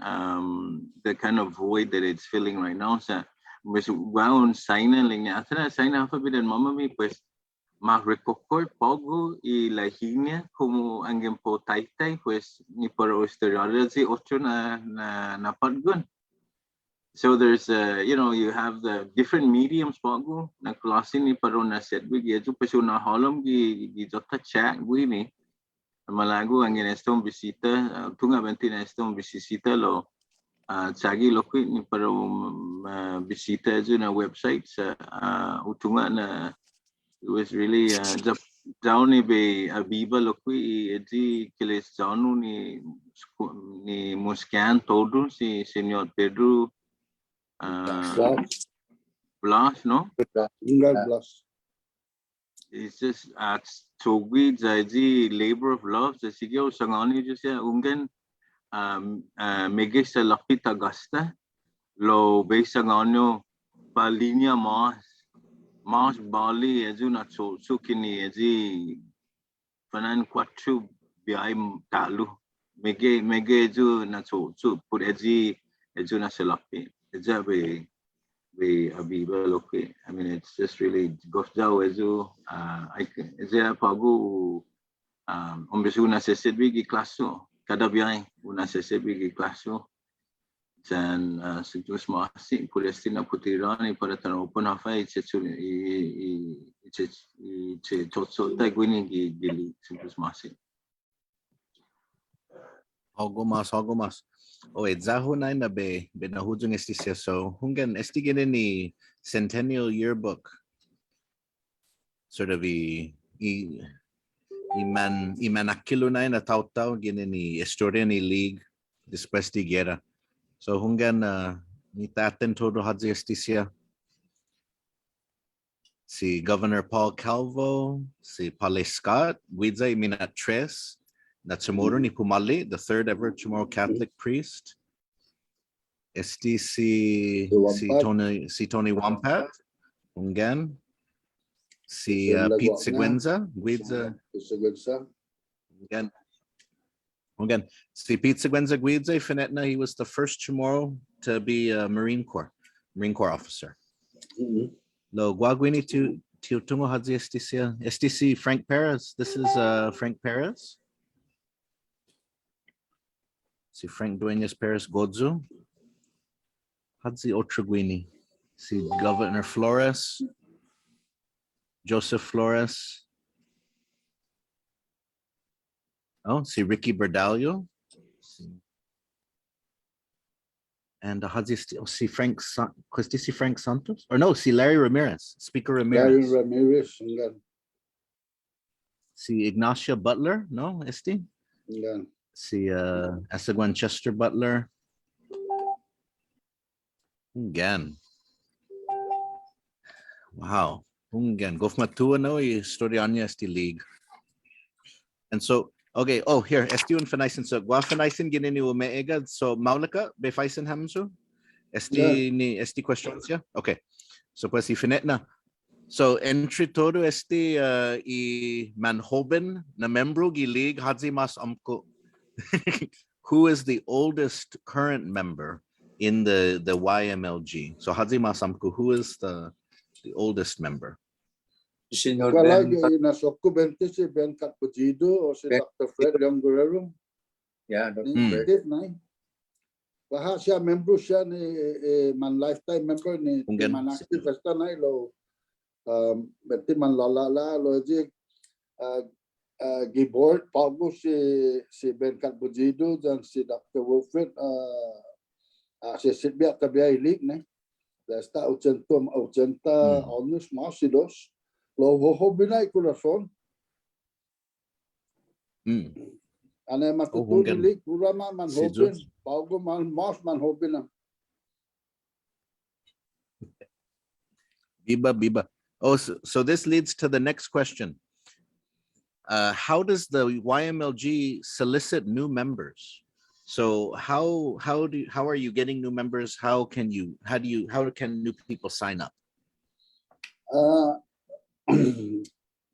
the kind of void that it's filling right now. So, pues wow, sign lingnya. Athana sign alphabet and mama mi pues mag-record pogo y la línea como angin po taytay pues ni para ostereology ocho na padgun. So there's you have the different mediums pogo na klase ni paro na setwig yeju peso na holom gi jota chat ni malago ang estong bisita tunga bentina estong bisita lo chagi lokwi ni paro bisita ju na website sa utunga na it was really down ni be abiba lokwi edi kiles janu ni muscan todo si señor Pedro Blas, no? Blas. It's just Togwi Zaiji labor of love. The Sigio Sangani just Ungan Megis Lapit Augusta Lo Besangano Palinia Mas Bali Azuna Sukini Azi Fanan Quatru Biaim Talu Mege Ezu Natsu put Ezi Ezuna Selapi. It's a way Abiba loke. I mean, it's just really gofjao ezu. I can. Is there pagu ombesu una sesebi gi klaso. Kada biai una sesebi gi klaso. Dan situs masih Palestina putirani pada tanah open hafai it's totso tagwini gili situs masih. Algo mas. Oh, zaho na na be nahudong esti so hungan esti gini ni Centennial Yearbook sort of imanakilo na tautaw gini ni Historia ni League después de guerra. So hungan ni taten todo hadzi esti si Governor Paul Calvo, si Pale Scott, guidza minat tres. That's CHamoru ni Pumali, the third ever Chamorro Catholic priest. Si Tony Wampat, Ungan. Si Pete Seguenza, Guidza. Ungan. Si Pete Seguenza Guidza, Finetna, he was the first Chamorro to be a Marine Corps officer. Lo Guaguini Tungo Hadzi Esticia. STC Frank Perez. This is Frank Perez. Si Frank Dueñas Perez Godzu. Hadzi Otraguini. Si Governor Flores. Joseph Flores. Oh, si Ricky Berdalio. And si Frank si Frank Santos? Or no, si Larry Ramirez. Speaker Ramirez. Larry Ramirez. Si Ignacia Butler, no, Esti? Si Asagwan Chester Butler. Again. Wow. Again. Gofmatua no historianya esti league. And so, okay. Oh, here. Esti un fanaisin. So, guafanaisin ginini umeega. So, maulaka befaisen hamsu? Esti questions ya? Okay. So, pues si finetna. So, entry todo esti I manhoben na membro gi league hadzi mas amko. Who is the oldest current member in the Ymlg? So Hadzi Masamku, who is the oldest member? Wala nasokko bente si Ben Catpujido o si Dr. Fred Young Guerrero. Yeah, Dave na. Baha siya member siya ni man lifetime member ni man active hasta na lo bente man lala lo ji Giboard, bago si Ben Calbugido, dan si Dr. Wilfred, si Silvia Tabiailik, ne? Desta 80 anos mais idos. Lo hobinay corazón. Ane matutulilik, kurama man hobin, bago man mas man hobin. Biba. Oh, so this leads to the next question. How does the YMLG solicit new members? So how are you getting new members? How can new people sign up?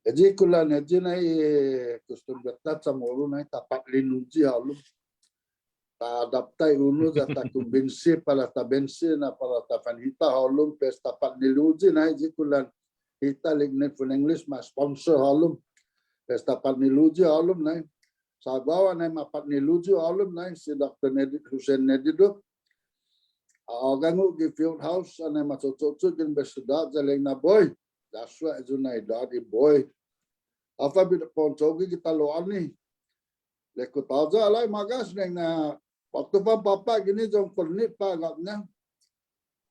Jadi kula neji na custom betat CHamoru na tapat linuji halu. Ta adaptai unu za ta kumbinsi para ta bensi na para ta hita halu pes tapat linuji na jadi kula hita lignet for English ma sponsor halu. Pes tapat linuji halu na. Sa bawa na mapat linuji halu na si Dr. Hussein Nedido. Agangu di field house ane macococok din besudat jaleng na boy. Daswa junai dadi boy. Apa bida poncogi kita loan ni. Leku taza alai magas neng na waktu papa gini jong pernit pa agaknya.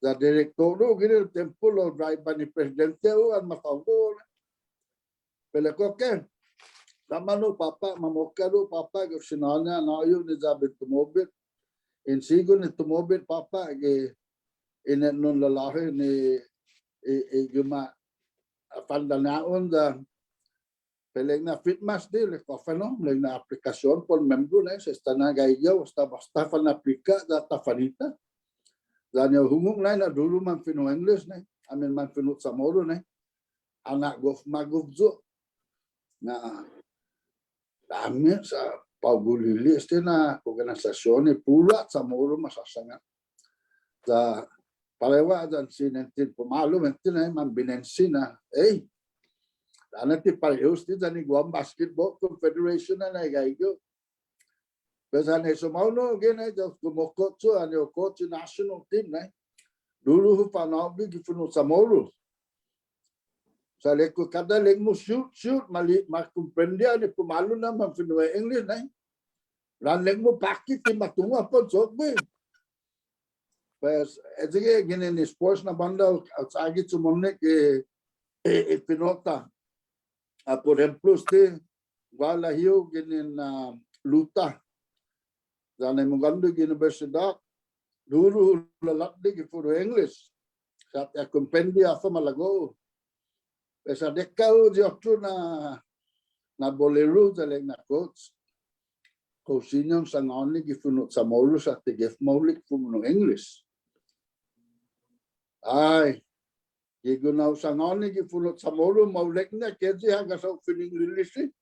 Za direktor lu gini tempo lo drive ni presidente u an mataudo. Peleko ke. Sama lu papa mamoka lu papa ke sinanya na ayu ni zabit tumobit. Insigo ni tumobit papa ke Inetnon Lalåhen ni guma pandanaon da peleg na fitmas di le kofano le na aplikasyon por membro na sa stana gaiyo basta fan aplika da tafanita dan yo humong na dulu man fino English na amen man fino CHamoru na anak gof magufzo na dami sa paugulili na organisasyon pula CHamoru masasanga da palewa dan sinentin pemalu mentin ay man binensi na nanti pareho di jani Guam Basketball Confederation na nagaigo. Pesan sumaunu gene just kumokot so ano coach national team na. Dulu hu panabi gifuno CHamoru. Sa leko kada leng mo shoot mali makumprendia ni pumalu na man fino English na. Ran leng mo pakit ti matunga pon sokbe. Pues ejige gene ni sports na banda outside sumone ke pinota. Por ejemplo, usted va a la hiyo ginin luta. Zane mugando universidad. Dulu lalakdi ki puro English. Sa te kompendi afa malago. Esa dekau di otro na bolero zaleng na coach. Kausinyong sangoni ki puno CHamoru sa te gef maulik puno English. Ay. Gigunaw sangoni ki puno CHamoru maulek na kezi haga sa feeling release.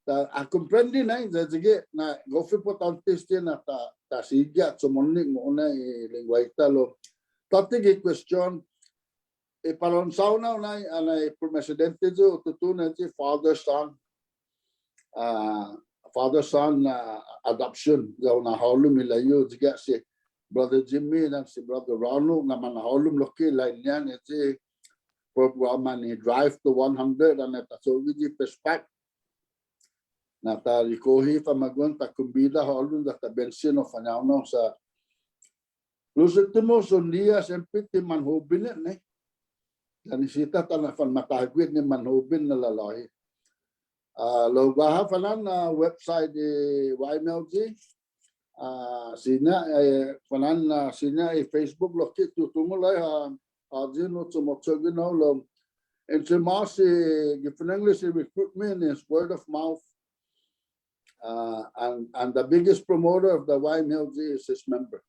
Ta akomprendi na jajige na gofi potantiste na ta siga sumonik mo na lingwaita lo. Tati ki question palon sauna na anay presidente jo tutuna ji father son adoption daw na halu milayo jiga si Brother Jimmy dan si Brother Ronald na manaholum loki lain yan iti program ni Drive to 100 dan ita so gi perspect na ta rikohi pa magun ta kumbida holum da ta bensino fanauno sa lusitimo sondia sempre ti manhubin ne dan sita ta na fan matagwid ni manhubin na Lalåhen lo baha fanan na website di YMLG sina fanan sina Facebook loki tutumulay ajino tumotsogi no lo enchimasi given English recruitment is word of mouth and the biggest promoter of the YMLG is his member.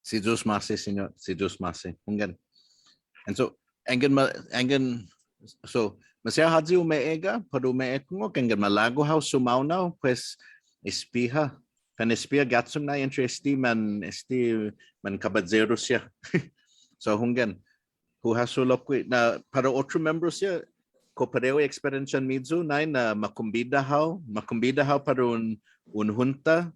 Si Diyos masi, Senyor. Si Diyos masi. Hanggan. And so, anggan so masaya hadzi umeega pero umeekmo kanggan malago how sumaunaw pues espiha kan espia gatsum na interesti man kabadzero siya. So hanggan who hasulok na para otro members siya ko pareo experience midzu na makumbida how para unhunta.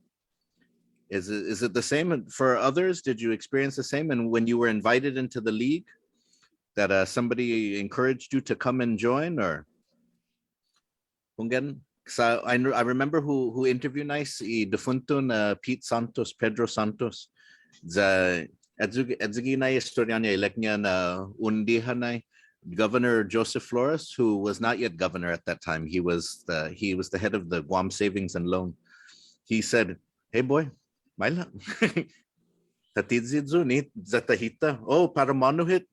Is it the same for others? Did you experience the same? And when you were invited into the league, that somebody encouraged you to come and join, or Hungen? So I remember who interviewed nice defunto na Pedro Santos. The adzigi na istorya niya elect niya na undihan na Governor Joseph Flores, who was not yet governor at that time. He was the head of the Guam Savings and Loan. He said, "Hey boy, maila." Tatidzi ni hita. Oh, para manuhit.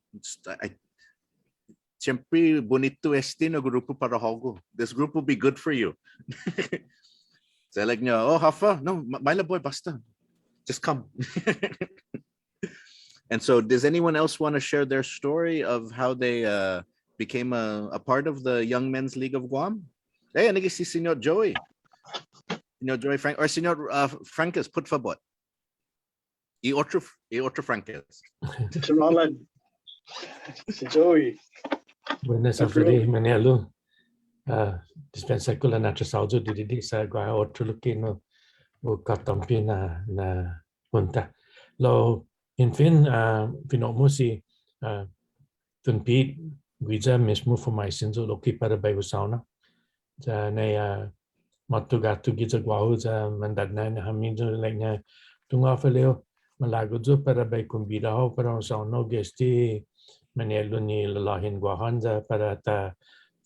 Siyempre, bonito no grupo para hogo. This group will be good for you. So like, oh, Hafa, no, maila boy, basta. Just come. And so does anyone else want to share their story of how they became a part of the Young Men's League of Guam? Hey, naging si Senor Joey. Senor Joey Frank, or Senor Francis, put favor. Y otro Francis. Si Roland. Si Joey. Buenas tardes, Manialo. Dispensa ko lang natin sa audio didi sa gua otro lukino o katampi na punta. Lo infin finomo si tunpit guiza mesmo formaisinzo loki para bayo sauna. Ja na matugato giza guao ja mandadna na hamizo lagna tunga faleo malago jo para bay kumbida ho para sauna gesti Manelo ni Lalåhen Guåhan para ta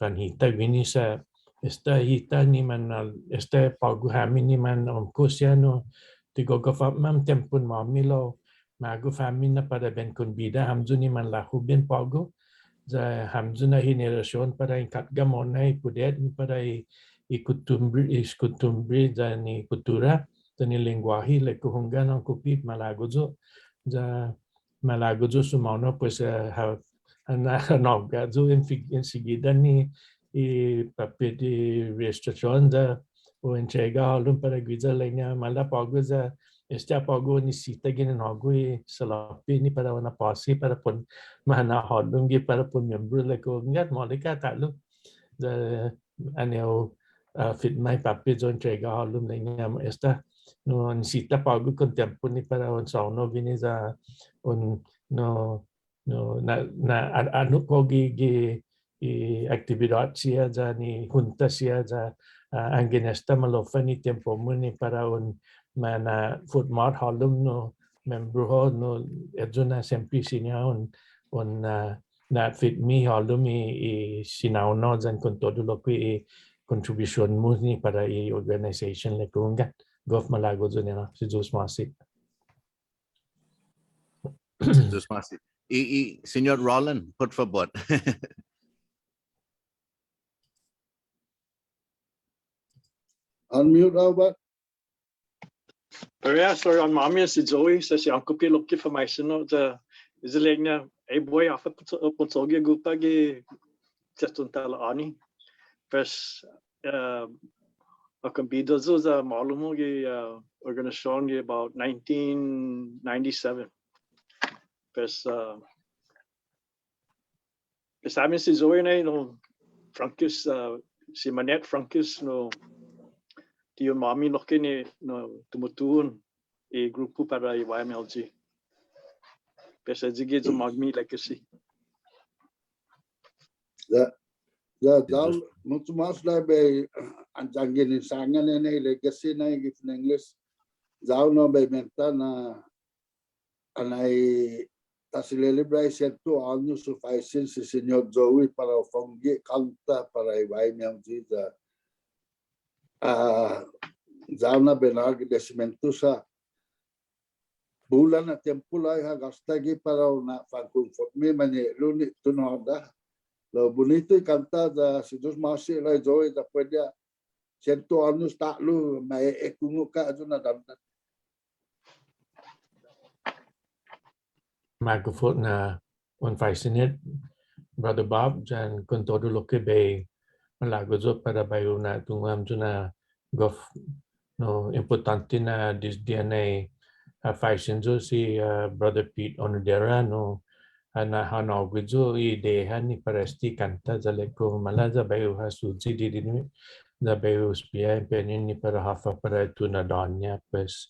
van hita vini sa esta hita ni man esta pagu hami ni man kusiano tigo gafap mam tempun mamilo magu fami na para ben kunbida hamzu ni man lahu ben pagu za hamzu na generation para ikat gamonai pudet ni para ikutumbri za ni kultura ni lengguahi le kuhungan ang kupit malagozo za Malagozo sumano pues navgazo enseguida ni papel de registración o entrega alum para guiza leña mala pago za pago ni sita gini nago salapi ni para una pasi para pun mana halum gi para pun membro leko ngat molika talu za aneo fit mai papel zo entrega alum leña no sita pago con tiempo ni para un sauno vini za anu kogi actividad sia za ni junta sia za anginesta malofa ni tiempo muni para un mana footmat halum no membro ho no edzuna sempre sinya un na fit mi halum sinau no zan con todo lo que contribution muni para organization le kunga Gof Malago Zunina, si Jus Masi. Jus Masi. Senor Roland, por favor. Unmute, Albert. Pero yeah, sorry, on Mami si Joey, sa si Uncle P look for my son, is the leg na, hey boy, afa ponsogi gupa gi testuntala ani. First, akan bida zo za malumo gi organization gi about 1997. Pes amin si Zoe na no Frankis si Manet Frankis no tiyo mami no kini no tumutun grupo para Ymlg. Pes jigi zo magmi legacy. Dal muito mais lá bem anjangin sangan ne legacy na in English zao no be mentana anai tasilelebrai 100 anos suficiente se senhor Joey para o fongue canta para Ymlg zao na benar agradecimento sa bulan na tempo lá gasta gi para una conforme mane luni tunoda. Lo bonito y cantada, si dos más se la doy después de 100 años está lo me como que es una dama. Magufot na un fascinate brother Bob dan con todo lo que be malagozo para bayo na tungam juna gof no importante na dis DNA fascinzo si brother Pete Onodera no ana hano gujo ideha ni parasti kanta zaleko malaza bayo hasuji didini da bayo spia penin ni para hafa para tuna danya pues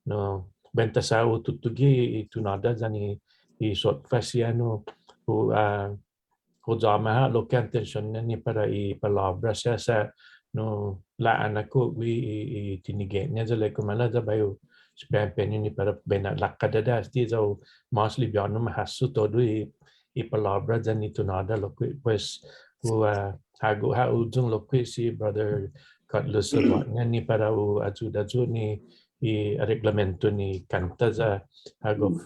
no benta sao tutugi tunada zani i sot fasiano Jamaha lo que atención ni para y palabras sa no la anaku we tinigenya jale kumala da bayo spam pen ni para bena lakada sti zo mostly biano mahasu todo y palabras dan itu nada lo que pues hago ha ujung lo que si brother Carlos ni para ajuda ni y reglamento ni canta za hago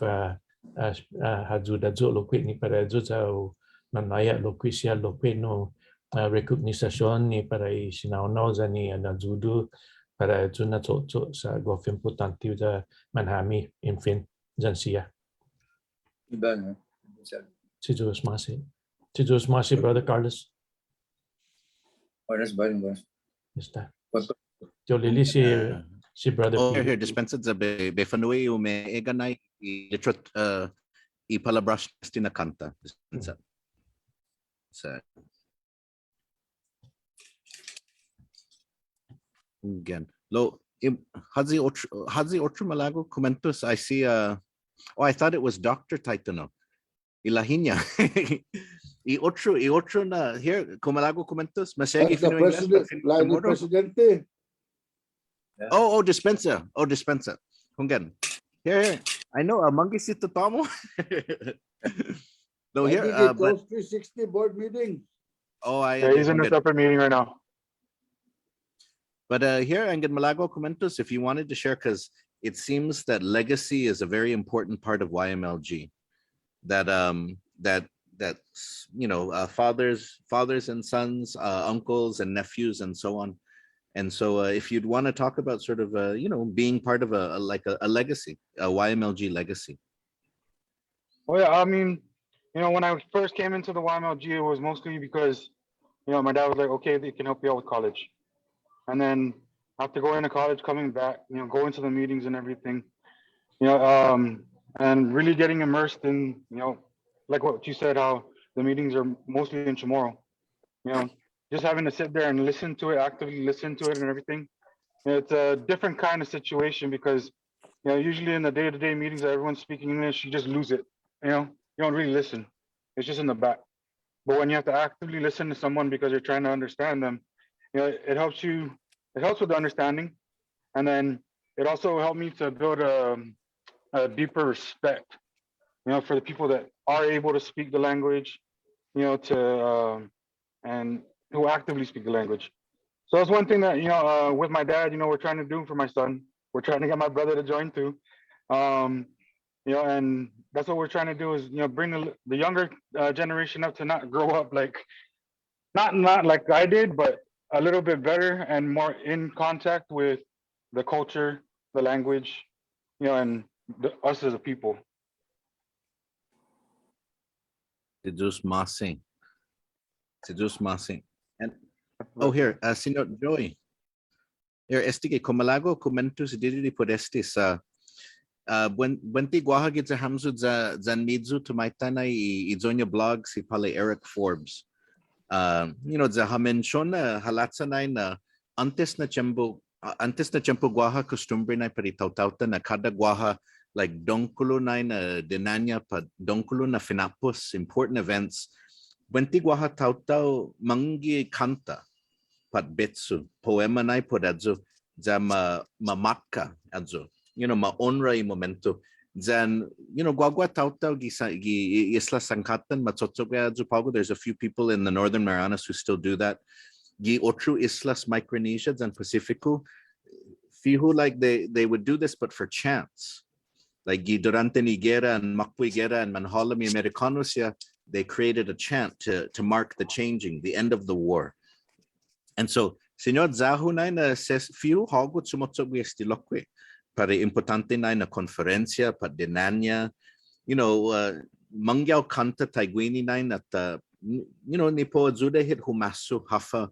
ajuda lo que ni para ajuda nanaya lo que sia lo que no recognition ni para isinauno za ni anajudu para juna to sa go importante da manhami infin jansia. Iban. Sijus masi brother Carlos. Oras ba? Está. Yo lili si brother Oh, here dispensed za be fanui ume eganay literat I palabras na kanta. Again, lo hadzi otro malago comentos. I see. Oh, I thought it was Dr. Taitano. Ilahinya. I otro na here kumalago comentos. Masegi the presidente. Oh, dispensa. Oh, dispensa. Hungen. Here. I know among si Totomo. No, here. But 360 board meeting. Oh, he's in a separate meeting right now. But here, Angad Malago Comentos, if you wanted to share, because it seems that legacy is a very important part of YMLG. That fathers and sons, uncles and nephews, and so on. And so, if you'd want to talk about sort of being part of a legacy, a YMLG legacy. Well, yeah, I mean, when I first came into the YMLG, it was mostly because, my dad was like, okay, they can help you out with college. And then after going to college, coming back, going to the meetings and everything, and really getting immersed in, like what you said, how the meetings are mostly in CHamoru, just having to sit there and listen to it, actively listen to it and everything. It's a different kind of situation because, usually in the day-to-day meetings that everyone's speaking English, you just lose it, you don't really listen. It's just in the back. But when you have to actively listen to someone because you're trying to understand them, it helps with the understanding. And then it also helped me to build a deeper respect, for the people that are able to speak the language, and who actively speak the language. So that's one thing that, with my dad, we're trying to do for my son. We're trying to get my brother to join too. And that's what we're trying to do is, bring the younger generation up to not grow up like, not like I did, but a little bit better and more in contact with the culture, the language, and us as a people. Sedus Masing. And oh, here, Senor Joey. Here, estige komalago comentus didi por estis. Buenti guaha git hamzu zan midzu to maitana I zonya blog si pale Eric Forbes. Za hamenshon halatsanay na antes na chempo guaha costumbre na paritauta na kada guaha like donkulo na denanya pa donkulo na finapos important events. Buenti guaha tautau mangi kanta pat betsu poema na podadzo za mamatka adzo ma onra I momento then guagua tautau gi isla sangkatan matsotsoga adzo pago. There's a few people in the Northern Marianas who still do that. Gi otru islas Micronesia and Pacifico fihu like they would do this but for chants. Like gi durante ni guerra and makpui guerra and manhalami Americanos they created a chant to mark the changing, the end of the war. And so, Senor Zahunay na says, fiu hagot sumotsogi estilokwe, para importante na conferencia, pa denanya, mangyaw kanta taiguini na at, ni po azude hit humasu hafa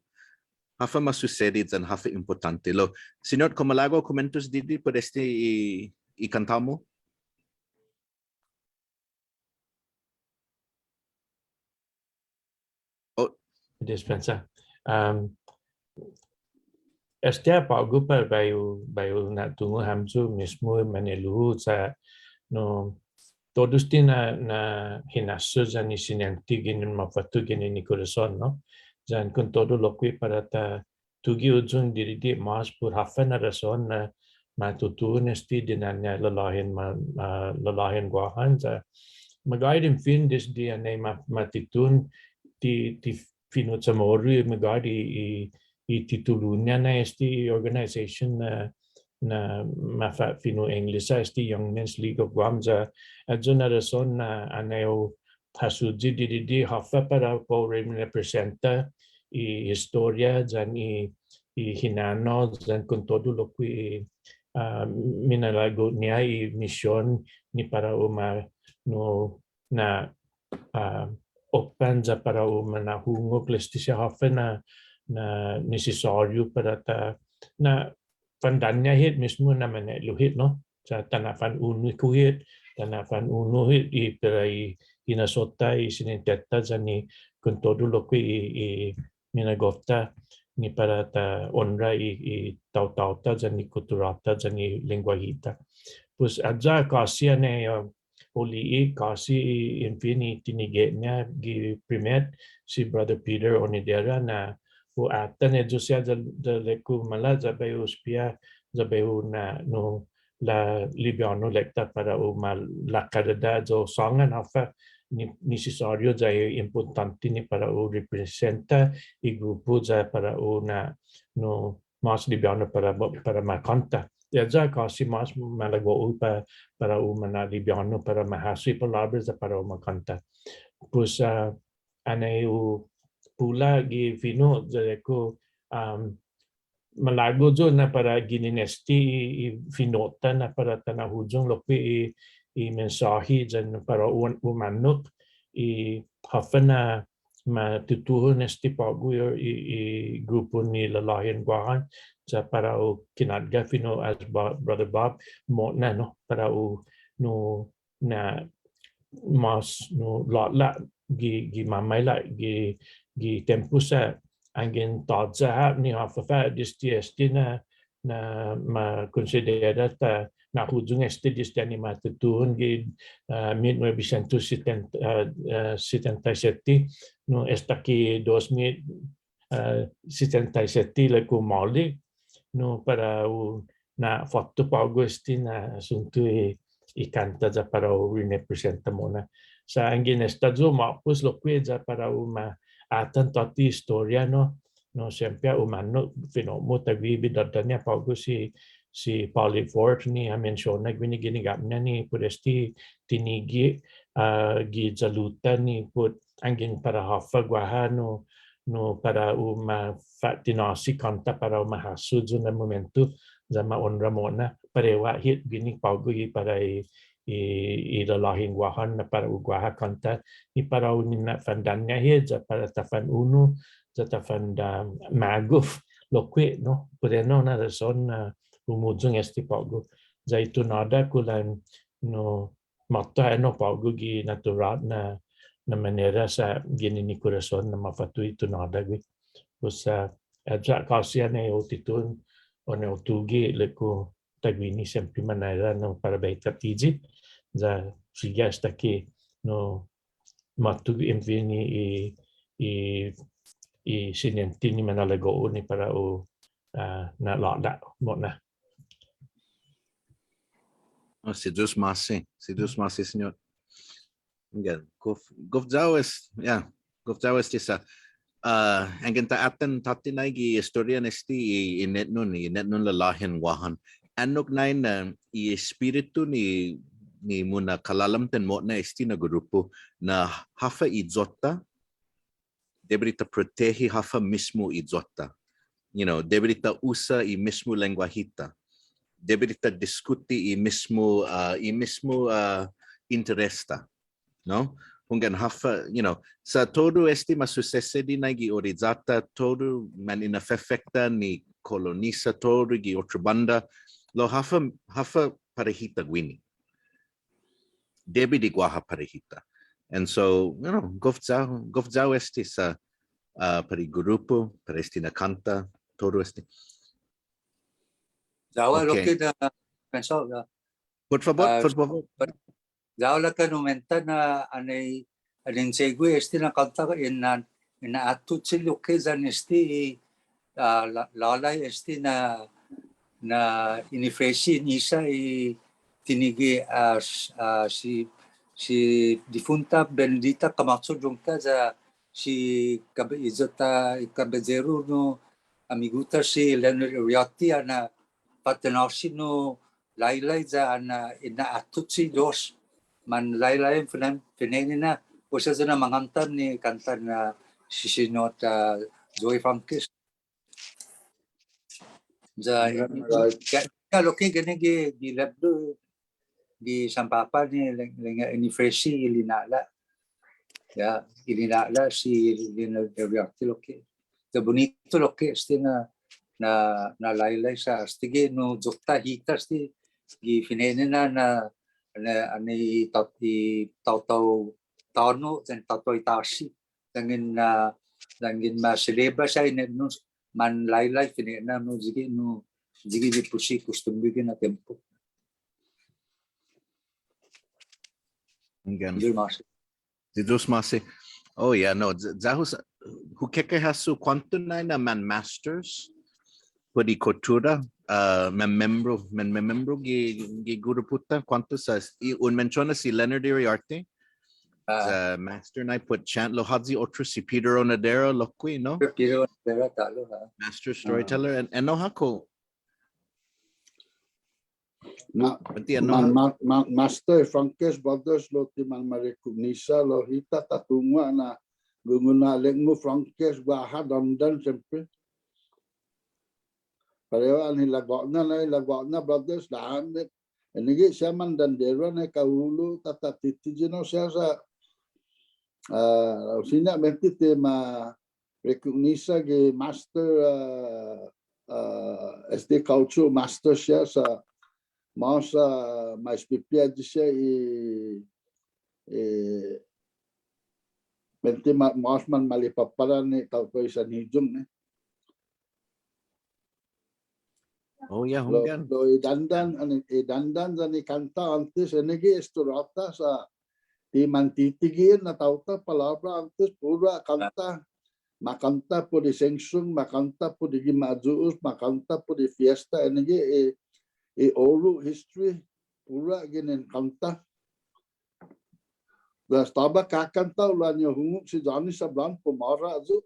masusedid and hafa importante. Lo, Senor Comalago, comentos didi por este I cantamo? Dispensa. Este pago para bayu na tungo hamzu mismo manelu sa no todos din na hinaso dyan ni sinenti ginin mapatu ginin ni corazon, no? Dyan kung todo lokwi para ta tugi ujung diri mas pur hafa na rason na matutuun esti dinanya Lalåhen Guåhan sa magay din fin dis di anay matitun ti finot sa CHamoru magay i titulunya na esti organization na mafa fino Englisa esti Young Men's League of Guam sa adyo na rason na anayo hasuji di hafa para po representa i historia dyan i hinano dyan kung todo lokwi minalago niya i misyon ni para no na open za para manahungok lesti siya hafa na necessaryo para ta na pandanya hit mismo naman luhit no sa tanafan unu kuhit tanafan unu hit i para inasota i sininteta zani kung todo lokwi i minagota ni para ta onra i tautauta zani kulturata zani lingua hita pues adja kasi ane oli kasi infini tinigenya gi primet si Brother Peter Onidera na o atan edyo siya leku mala zabayo spia zabayo na no la libyano lekta para o malakadada jo songan hafa necessario zayo importante ni para o representa i grupo za para o na no mas libyano para makanta ya kasi mas malago para o mana libyano para mahaswi palabras para o makanta pues anay o pula gi fino ko malago jo na para gininesti i finota na para tanahujong lokwi i mensahe dyan para umanok i hafa na matutuhon nesti pago i grupo ni Lalåhen Guåhan sa para o kinadga fino as Brother Bob mo na no para o no na mas no la gi mamay la gi tempus sa angin tadza ni hafa disti na ma considera ta na hujung esti disti ni matutun gi 1977 no esta ki 2077 le ku mali no para na foto pago esti na suntu i canta za para representa mona sa angin estadio mapus lokwe za para atan tati historia no sempre umano fenomo tagwi bidadanya pago si Polyfort ni mensiona gwini ginigamna ni puresti tinigi gi zaluta ni put angin para hafa Guåhan no para fatinasi kanta para mahasu na momento zama onra mona parewa hit gini pago para i Lalåhen Guåhan na para Guåhan kanta i para unina fandanya hit za para tafan unu za tafan maguf lokwe no pureno na rason umujung esti pago za itu nada kulan no mata no pago gi natural na manera sa gini ni corazon na mafatu itu nada gwi usa adja kasian e otitun one otugi leku tagwini sempre manera no para baita tiji za siga hasta que no matu infini i sinentini manalago ni para o na lada mona. Si Dios masi señor. Again, Gofjawes tisa angin taatan tatinay gi historia nesti Inetnon Lalåhen Guåhan anok nain i espiritu ni muna kalalamten mo na esti na grupo na hafa idzota deberita protege hafa mismo idzota deberita usa i mismo lengua hita deberita discuti i mismo interesta no hunggan hafa sa todo esti masusese di nagi orizata todo man inafefecta ni kolonisa todo gi otra banda lo hafa parehita gwini debi di Guåhan parehita and so gofzao esti sa pari grupo para esti na kanta todo esti Jawa Okay. lokid pensó por favor Zaula ka numenta na anay segue esti na kanta ina atut silo kezan esti lalay esti na inifresi nisa tinigi si difunta Benedita Camacho Junta za si izota Caballero no amiguta si Leonard Uriarte na patenarsi no laylay za ana ina atut si dos man laylay finenina o siya na mangantan ni kantan na si Sinot Joy Frankis za loki gani gi labdo di sampapa ni lenga inifresi ilinala ya ilinala si Uriarte loki the bonito loki sti na laylay sa stige no jokta hita sti gi finenina na ani tau tano dan tau itasi dangin maseleba sa Inetnon man laylay finena no jigi di pusi custom bigin na tempo. Again. Didus Masi. Oh yeah, no. Zahus hukeke hasu quanto na man masters pudi cultura membro gi guru puta quanto sa un menciona si Leonard Uriarte master na put chant lo hadzi otro si Peter Onadero loqui no Peter Onadero talo ha master storyteller and no hako na master Frankes brothers lo ti man marecognisa lo hita tatungwa na gunguna lengmu Frankes Guåhan London sempre pareho an hilagona brothers daan enigi siya man dandero na kahulu tatatitijino siya sa sina menti te ma recognisa ge master SD culture master siya sa mas mais pipia di siya menti mas man malipapara ni tauto isa hijum ne. Oh yeah, hunggan. Lo dandan zani kanta antes enegi esturata sa di mantitigin na tauta palabra antes pura kanta makanta po di sengsung makanta po di gimajuus makanta po di fiesta enegi oru history pura ginin kanta. Das taba kakanta ulan yo hunguk si Johnny Sablan pumara azu.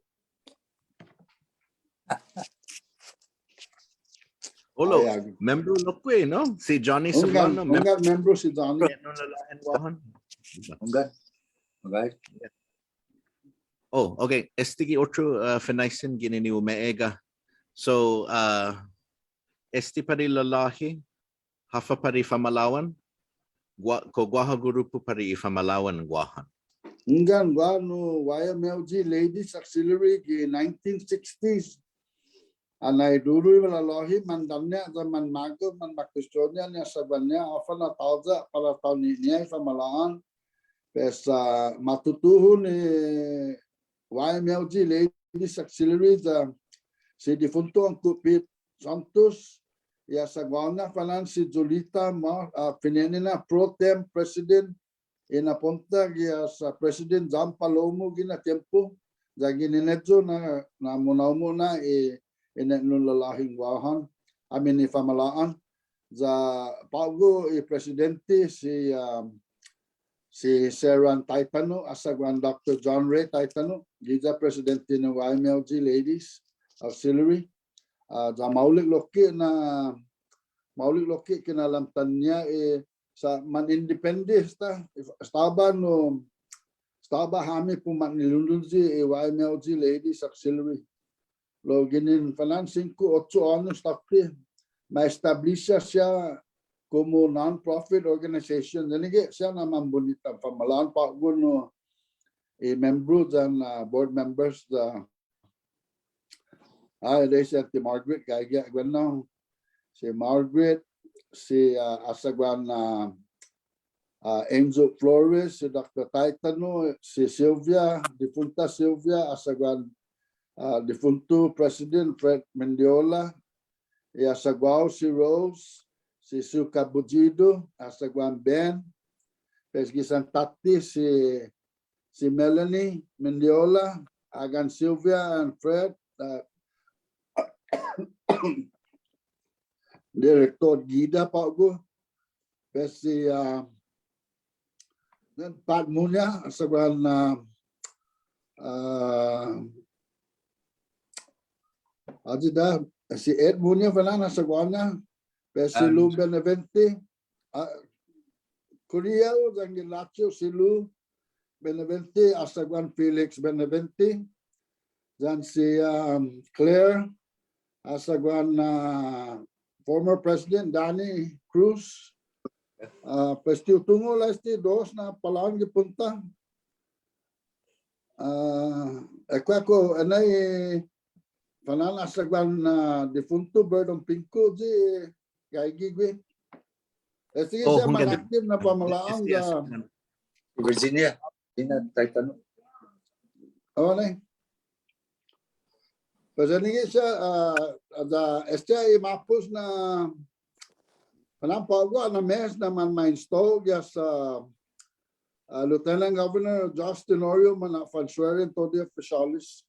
Olo, member lokwe no? Si Johnny Sablan no? Member si Johnny. Inetnon Lalåhen Guåhan. Right. Oh, okay. Estigi otro finaisin ginini umeega. So, esti pari lalahi, hafa pari famalawan, ko Guåha grupo pari famalawan Guåhan. Enggak, no Ymlg Ladies Auxiliary di 1960s. Anai dulu lalahi mandamnya zaman mago man makustonnya nya sebenarnya afana tauza pada tahun ini famalawan. Pesa matutuhu ni Ymlg Ladies Auxiliary si difunto ang kupit Santos ya sagwana fanan si Julita finenina pro tem president inapunta ya sa president Jam Palomo gina tempo jagi ninetso na muna Inetnon Lalåhen Guåhan amin ni famalaan za pago presidente si Sir Untitled asagwan Dr. John Ray Titano giza presidente ng Ymlg Ladies Auxiliary za maulik loki kinalamtan niya sa man independent staba hami po man nilunduzi Ymlg Ladies Auxiliary lo ginin financing ko 8 anos tapi ma-establisha siya como non-profit organization dinigi siya naman bonita pamalaan pa guno members and board members they said si Margaret kaya gano si Margaret si asagwan Angel Flores si Dr. Titano si Sylvia difunta Sylvia asagwan difunto President Fred Mendiola asagwao si Rose si Suka Bujido asagwan Ben Pesgi Santati, si Melanie, Mendiola, Agan Sylvia and Fred, Director Gida Pak Gu, Pesi Pat Munya, sebagai Ajida, si Ed Munya Vanana sebagai Pesi Lu Beneventi, Korea dan Gilacio Silu Beneventi, Asaguan Felix Beneventi, dan si Claire, Asaguan former President Danny Cruz, pasti tunggu lah dos na palang di punta. Aku enai panan Asaguan defunto Berdon Pinko di gaigi gue. Esti siya manaktif na pamalaang da Virginia, Titan. Oh nih. Pasal siya ada STI mapus na panampa ko na mes na man ma-install ya sa Lieutenant Governor Josh Tenorio man na fanswerin to the officialis.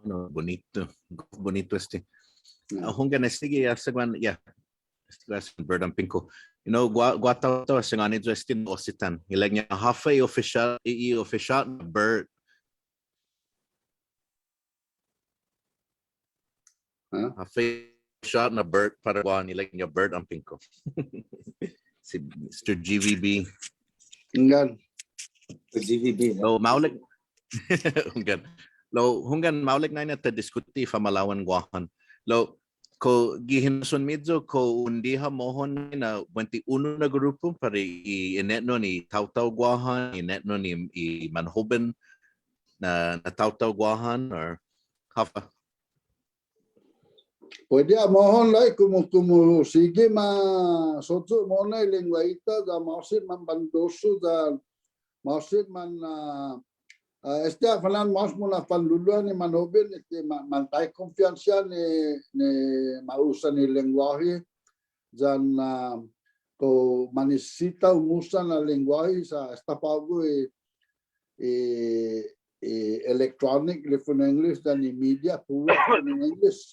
No, bonito este. Hungan estige ya segwan ya. Estige Berdon Pinko. You know, guata to sengani jo estin ositan. Ilagnya half official bird. Half shot na bird para guan ilagnya bird ang Pinko. Si Mr. GVB. Engan. GVB. Lo maulik. Hungan maulik na ta diskuti fa Lalåhen Guåhan. Lo ko gihinsun medyo ko undiha mohon na 21 na grupo para Inetnon Guåhan, Inetnon Manhoben na Guåhan or hafa. Pwede mohon lai kumu sige ma sotu mona lingua ita da mausit man bandosu da mausit man Estia falan mas muna panluluan ni Manhoben iti mantay konfiansa ni mausan ni lengguahe jan ko manisita umusan na lengguahe sa estapago electronic lefun English dan media pura in English.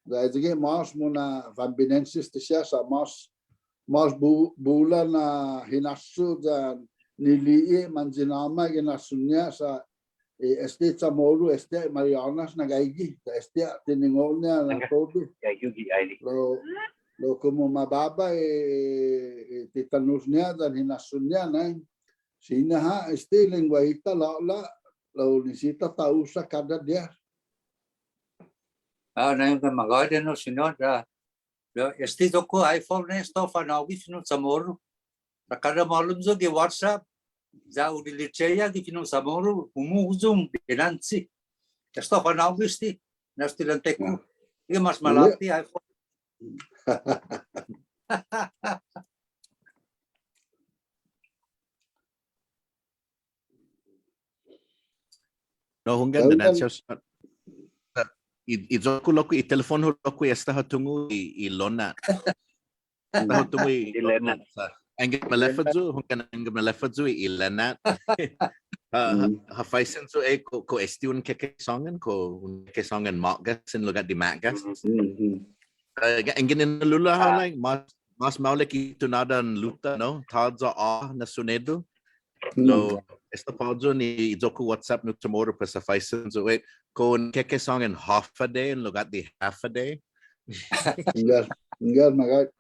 Dahil mas muna vambinensis ti siya sa mas bulan na hinasu dan nili manjinama ginasunya sa CHamoru Marianas na gaigi sa tiningol niya na todo lo como mababa titanus niya dan hinasunya na sinaha lengguahita la nisita tausa kada dia na yung maganda no sinod esti ko iPhone na sto fa na gifino CHamoru kada malum zo di WhatsApp za udilicheya di fino CHamoru umuzum dinansi sto fa na gusti na stilante ko ye mas malati iPhone No hungan na answer izoku loku telephone loku esta hatungu ilona hatungu ilona Angin malefadzu hungan angin malefadzu ilana hafaisan so ko estiun keke songan ko keke songan margas in lugar di magas angin in lula halai mas mauleki tunadan luta no tadza na sunedo lo esta pauzo ni izoku WhatsApp no CHamoru pa safaisan so ko keke songan half a day in lugar di half a day enggak magat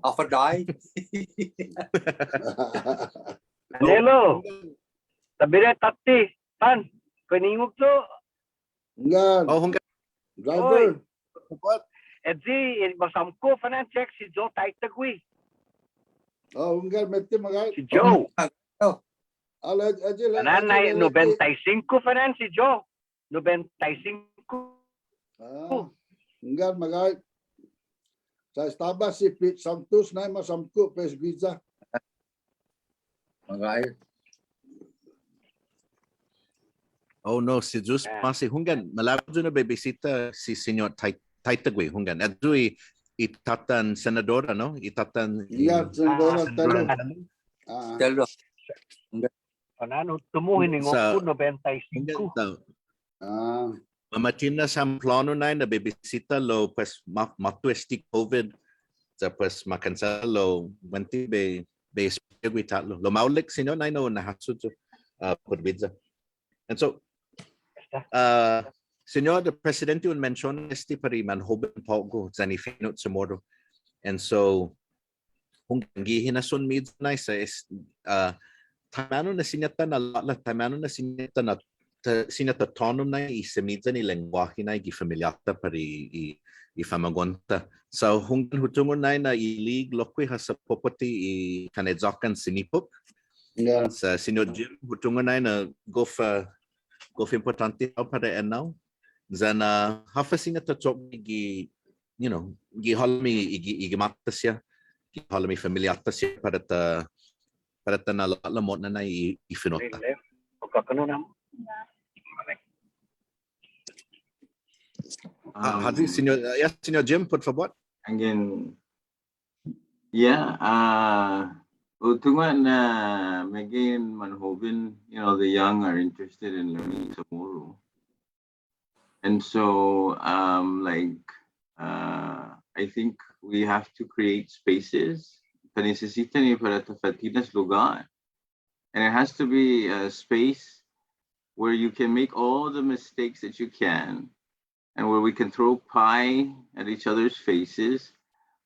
half a day Hello. Tabire tati pan kaningog to. enggak hungan driver Edzi masamko fanan check si Joe Taitagwi. enggak meti magat Si Joe. ala aja Fanan na 95 fanan si Joe. 95. enggak magat sa Starbucks si Pete Santos na masamko pes pizza magay Oh no, si Jus pasi hungan malapit na babysita si Senyor Taitagwe hungan. Adui itatan senadora, no? Itatan Ya, senadora talo. Telo. Ano, tumuhin ni Sa- Ngoku 95. Mamatina sa plano na bibisita lo pues matuesti COVID sa pues makansala lo wanti be tatlo lo maulik sino na no nahasud pudbidza. And so Señor the Presidente un mention este pariman hoben pogo zani finot CHamoru. And so kung gihinason mid na sa tamano na sinyata na tamano na sinyata na sinata tonom na isemidza ni lengguahe na gifamiliata para ifamagonta. So hunggan hutungon na ilig lokwe hasa popoti i kanedzokan sinipok. Ya, Sa Senyor Jim hutungon na gof importante para enaw. Zana hafa sinata chok gi halami igimata siya. Halami familiata siya para ta nalamot na ifinota. Señor Jim, por favor. Again, yeah, utungan again manhobin, the young are interested in learning CHamoru. And so, I think we have to create spaces. Necesitan ni para tafatinas lugar. And it has to be a space where you can make all the mistakes that you can, and where we can throw pie at each other's faces,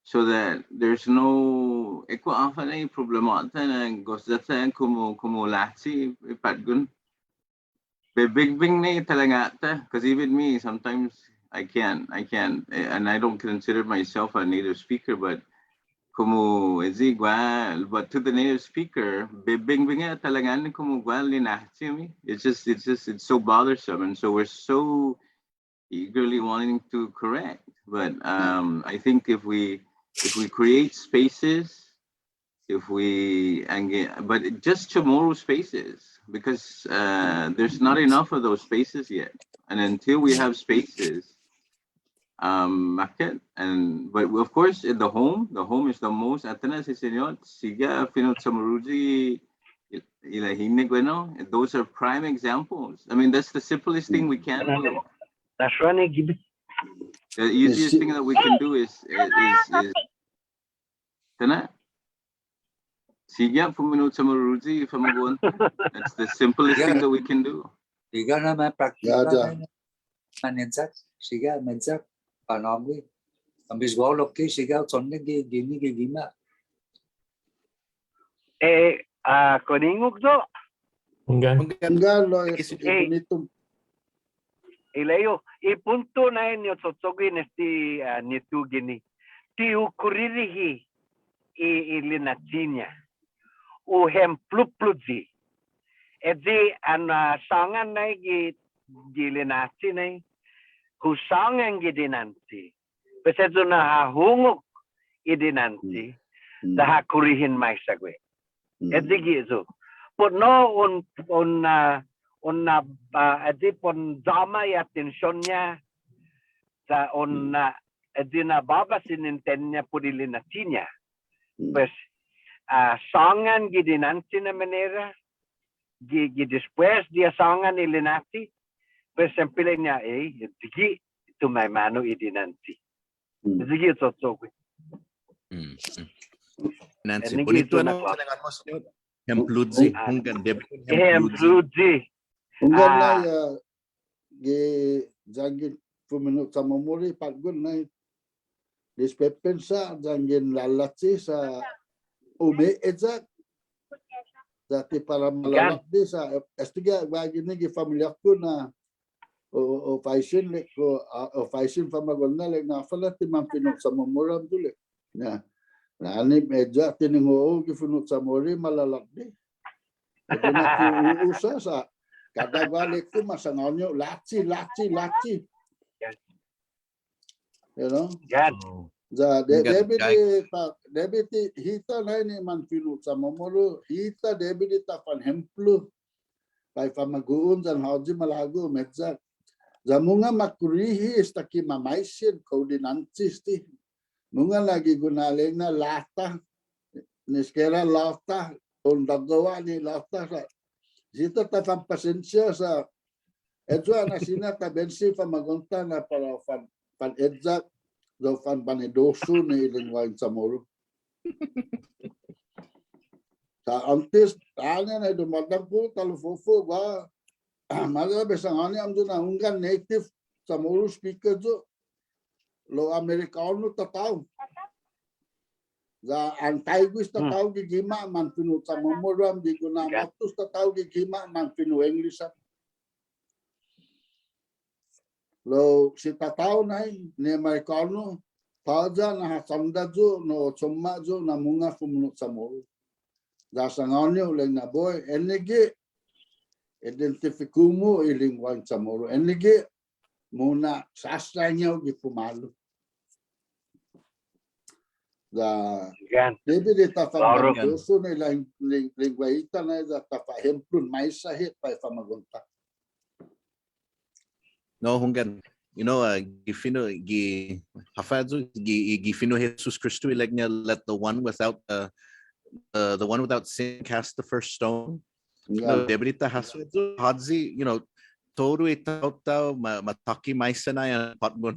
so that there's no problemata na gosdata como lati patgun. Big na talangata, because even me sometimes I can't, and I don't consider myself a native speaker, but como igual, but to the native speaker, talagang como igual linahti. It's so bothersome, and so we're so eagerly wanting to correct. But I think if we create spaces, but just CHamoru spaces, because there's not enough of those spaces yet, and until we have spaces. But of course, in the home is the most. Atana si Señor, siga finot CHamoruji ilahinig bueno. Those are prime examples. I mean, that's the simplest thing we can do. That's running. The easiest thing that we can do is Tana. Siga finot CHamoruji famagon. That's the simplest thing that we can do. Siga na may praktika manensak. Siga mensak. Panami, ambis golok ki sigaw sonne gini gima. Koningog do. Hunggan. enggak lo bonito. Ilayo, ipunto na inyo sotsogin esti nitu gini. Ti ukuririhi ilinatsinya. Uhem plupluji. Edi sangan na gilinatsi na Husangan gidinanti. Peseto na hungok idinanti. Daha kurihin may sagwe. Edigi iso. Put no edi pon drama ya tensyon niya sa edi na babasin intenya pudilinatin niya. Pues sangan gidinanti na manera gidespues dia sangan ilinati. Pues simple niya digi ito may mano idinanti. Digi ito tsokwe. Nancy, bonito na talaga mo Señor. Hempludzi, hunggan debit Hempludzi. Enggak lah ya jangin fuminut CHamoru patgun na dispepen sa jangin lalatsi sa ezak dati para malalak di sa estiga bagi ni familia ko na o faisin famagon na lek na fala ti mampinok CHamoru dule na ani meja tiningo gifunut CHamoru malalak di na usa sa kada balik ko masangonyo laci you know Yan. za debit hita na ni manfinut CHamoru hita debit ta fan hemplu pai famaguun jan haji malago medza zamunga makurihi istaki mamaisin koordinansis ti Mga lagi gunaling na lata. Niskera lata. Kung dagawa ni lata sa sito tatang pasensya sa edso na sina tabensi pamagunta na para pan edzak do fan panidoso ni ilingwang CHamoru. Sa antes tanya na dumadang po talufofo ba maga besang ani amdo na unggan native CHamoru speaker jo lo Amerikano tataw. Za antaiguis tataw gigima man pinu CHamoru am di guna matus tataw gigima man pinu English. Lo si tataw na ni Amerikano taja na samda jo no chomma jo na munga fumnu CHamoru. Za sanganyo leng na boy enege identifikumu ilingwang CHamoru enege muna sastra gi pumalu. Da debi de tafang doso ni lingua hita na da tafa hemplun mais sahit pa famagunta. No hunggan, you know, gifino gi hafazu gifino Jesus Christu ilegna let the one without sin cast the first stone. No debrita hasu hadzi, you know, toru itauta mataki maisana ya patgun.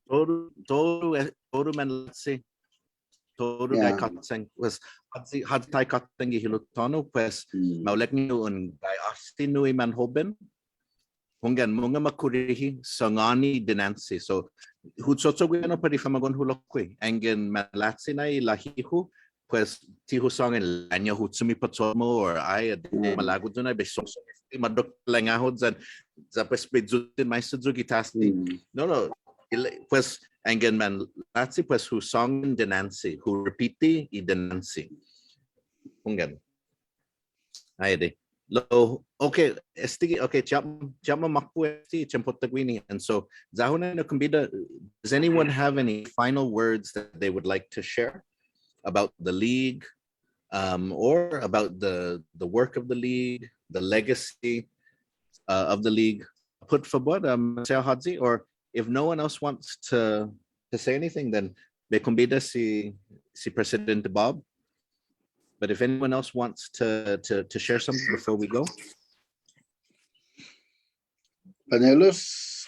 Toru man let's toru gai katseng was hadzi katseng hilutano pues mauleknu un gai astinu man hoben hunggan munga makurihi sangani dinansi so hutsotso gweno pari famagon hulokwe engen malatsi nai lahihu pues tihu sangen lanya hutsumi patsomo or ai malago dunai beso madok langahod za pues bezutin maistuzu gitasti no pues engen man latsi pues who song dinansi who repeati I dinansi hunggan ai lo okay estigi okay chama makpu esti chempotagwini and so zahuna no kumbida does anyone have any final words that they would like to share about the league or about the work of the league, the legacy of the league put forward Hadzi, or if no one else wants to say anything then me kumbida si President Bob. But if anyone else wants to share something before we go. Panelos.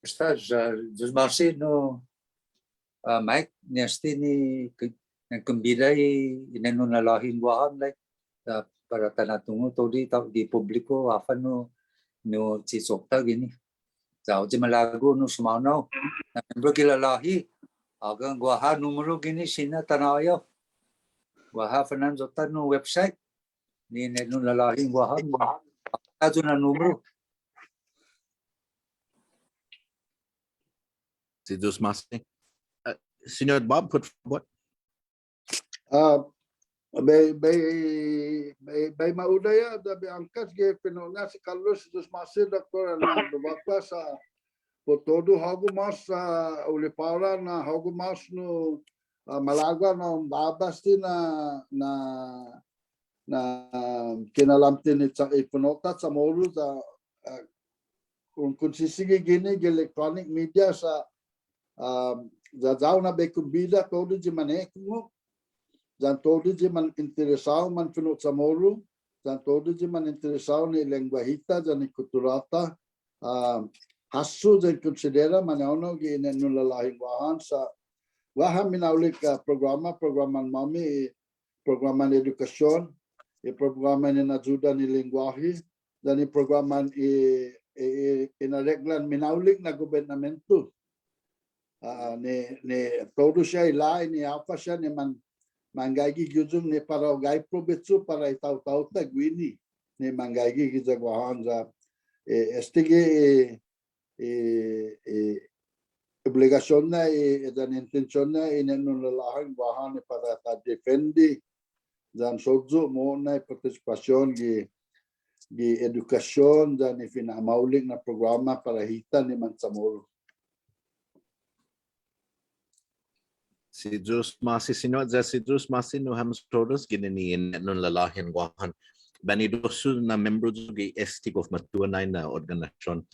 Estás dos Marcino Mike Nestini kumbida Inetnon Lalåhen Guåhan like para tanatungo todi di publiko afano no chisokta gini. Zao malago no sumano. Membro kilalahi agang Guåhan numero gini sina tanayo. Guåhan fanan zotan no website ni Inetnon Lalåhen Guåhan. Ajo na numero. Si dos Masi. Senor Bob put what? Bay maudaya da be angkas ge penonga si Carlos dos Masi Dr. na dubakwa sa potodo hago mas ulipaura na hago mas no malagwa no babasti na kinalamti ni ipunota CHamoru sa kung konsisigi gini electronic media sa zazau na bekumbida todo de maneco dan todo de man interessado man pino CHamoru dan todo de man interessado ni lingua hita dan kulturata hasu dan considera manauno gi Inetnon Lalåhen Guåhan sa Guåhan minaulik programan mami programan edukasyon programan ni ajuda ni lingwahe dan programan inareglan minaulik na gobernamento ni todo siya ilay ni apa siya ni manggagi gyudum ni para gai probetsu para itaw-taw tagwini ni manggagi gizagwahan sa estige obligasyon na dan intensyon na Inetnon Lalåhen Guåhan para ta-defendi dan sodzo mo na partisipasyon di edukasyon dan ifinamauling na programa para hita ni CHamoru. Si Diyos Masi Senyor, si Diyos Masi no hamos todos ginini Inetnon Lalåhen Guåhan. Banidosu na membro gi estig of matuanay na organisasyon.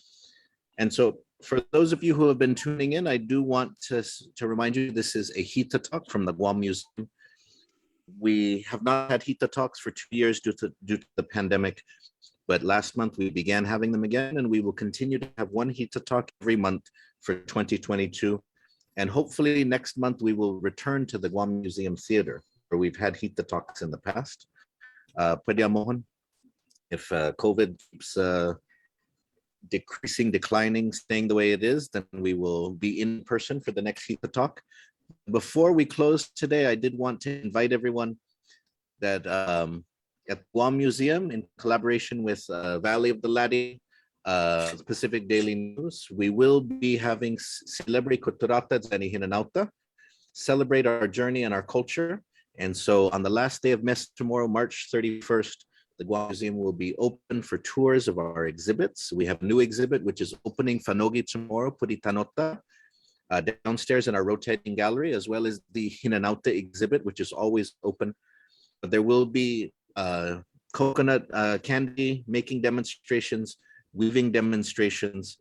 And so For those of you who have been tuning in, I do want to remind you this is a hita talk from the Guam Museum. We have not had hita talks for 2 years due to the pandemic, but last month we began having them again, and we will continue to have one hita talk every month for 2022. And hopefully next month we will return to the Guam Museum Theater, where we've had hita talks in the past. Pwede Mohan, if COVID keeps declining, staying the way it is, then we will be in person for the next hita talk. Before we close today, I did want to invite everyone that at Guam Museum, in collaboration with Valley of the Ladi, Pacific Daily News, we will be having Celebrate Kuturata Zani Hinanauta, celebrate our journey and our culture. And so on the last day of MES tomorrow, March 31st, the Guam Museum will be open for tours of our exhibits. We have a new exhibit, which is opening Fanogi tomorrow, Puritanota, downstairs in our rotating gallery, as well as the Hinanauta exhibit, which is always open. There will be coconut candy making demonstrations, weaving demonstrations,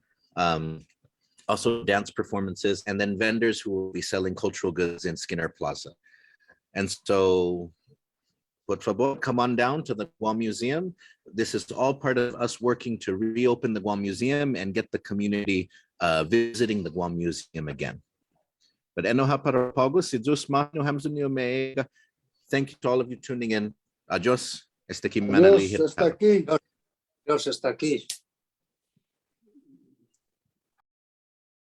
also dance performances, and then vendors who will be selling cultural goods in Skinner Plaza. And so, por favor, come on down to the Guam Museum. This is all part of us working to reopen the Guam Museum and get the community visiting the Guam Museum again. But enoha para pago, si Diyos mahal hamsun niyo meega. Thank you to all of you tuning in. Adios. Este aquí Manali. Dios está aquí. Dios está aquí.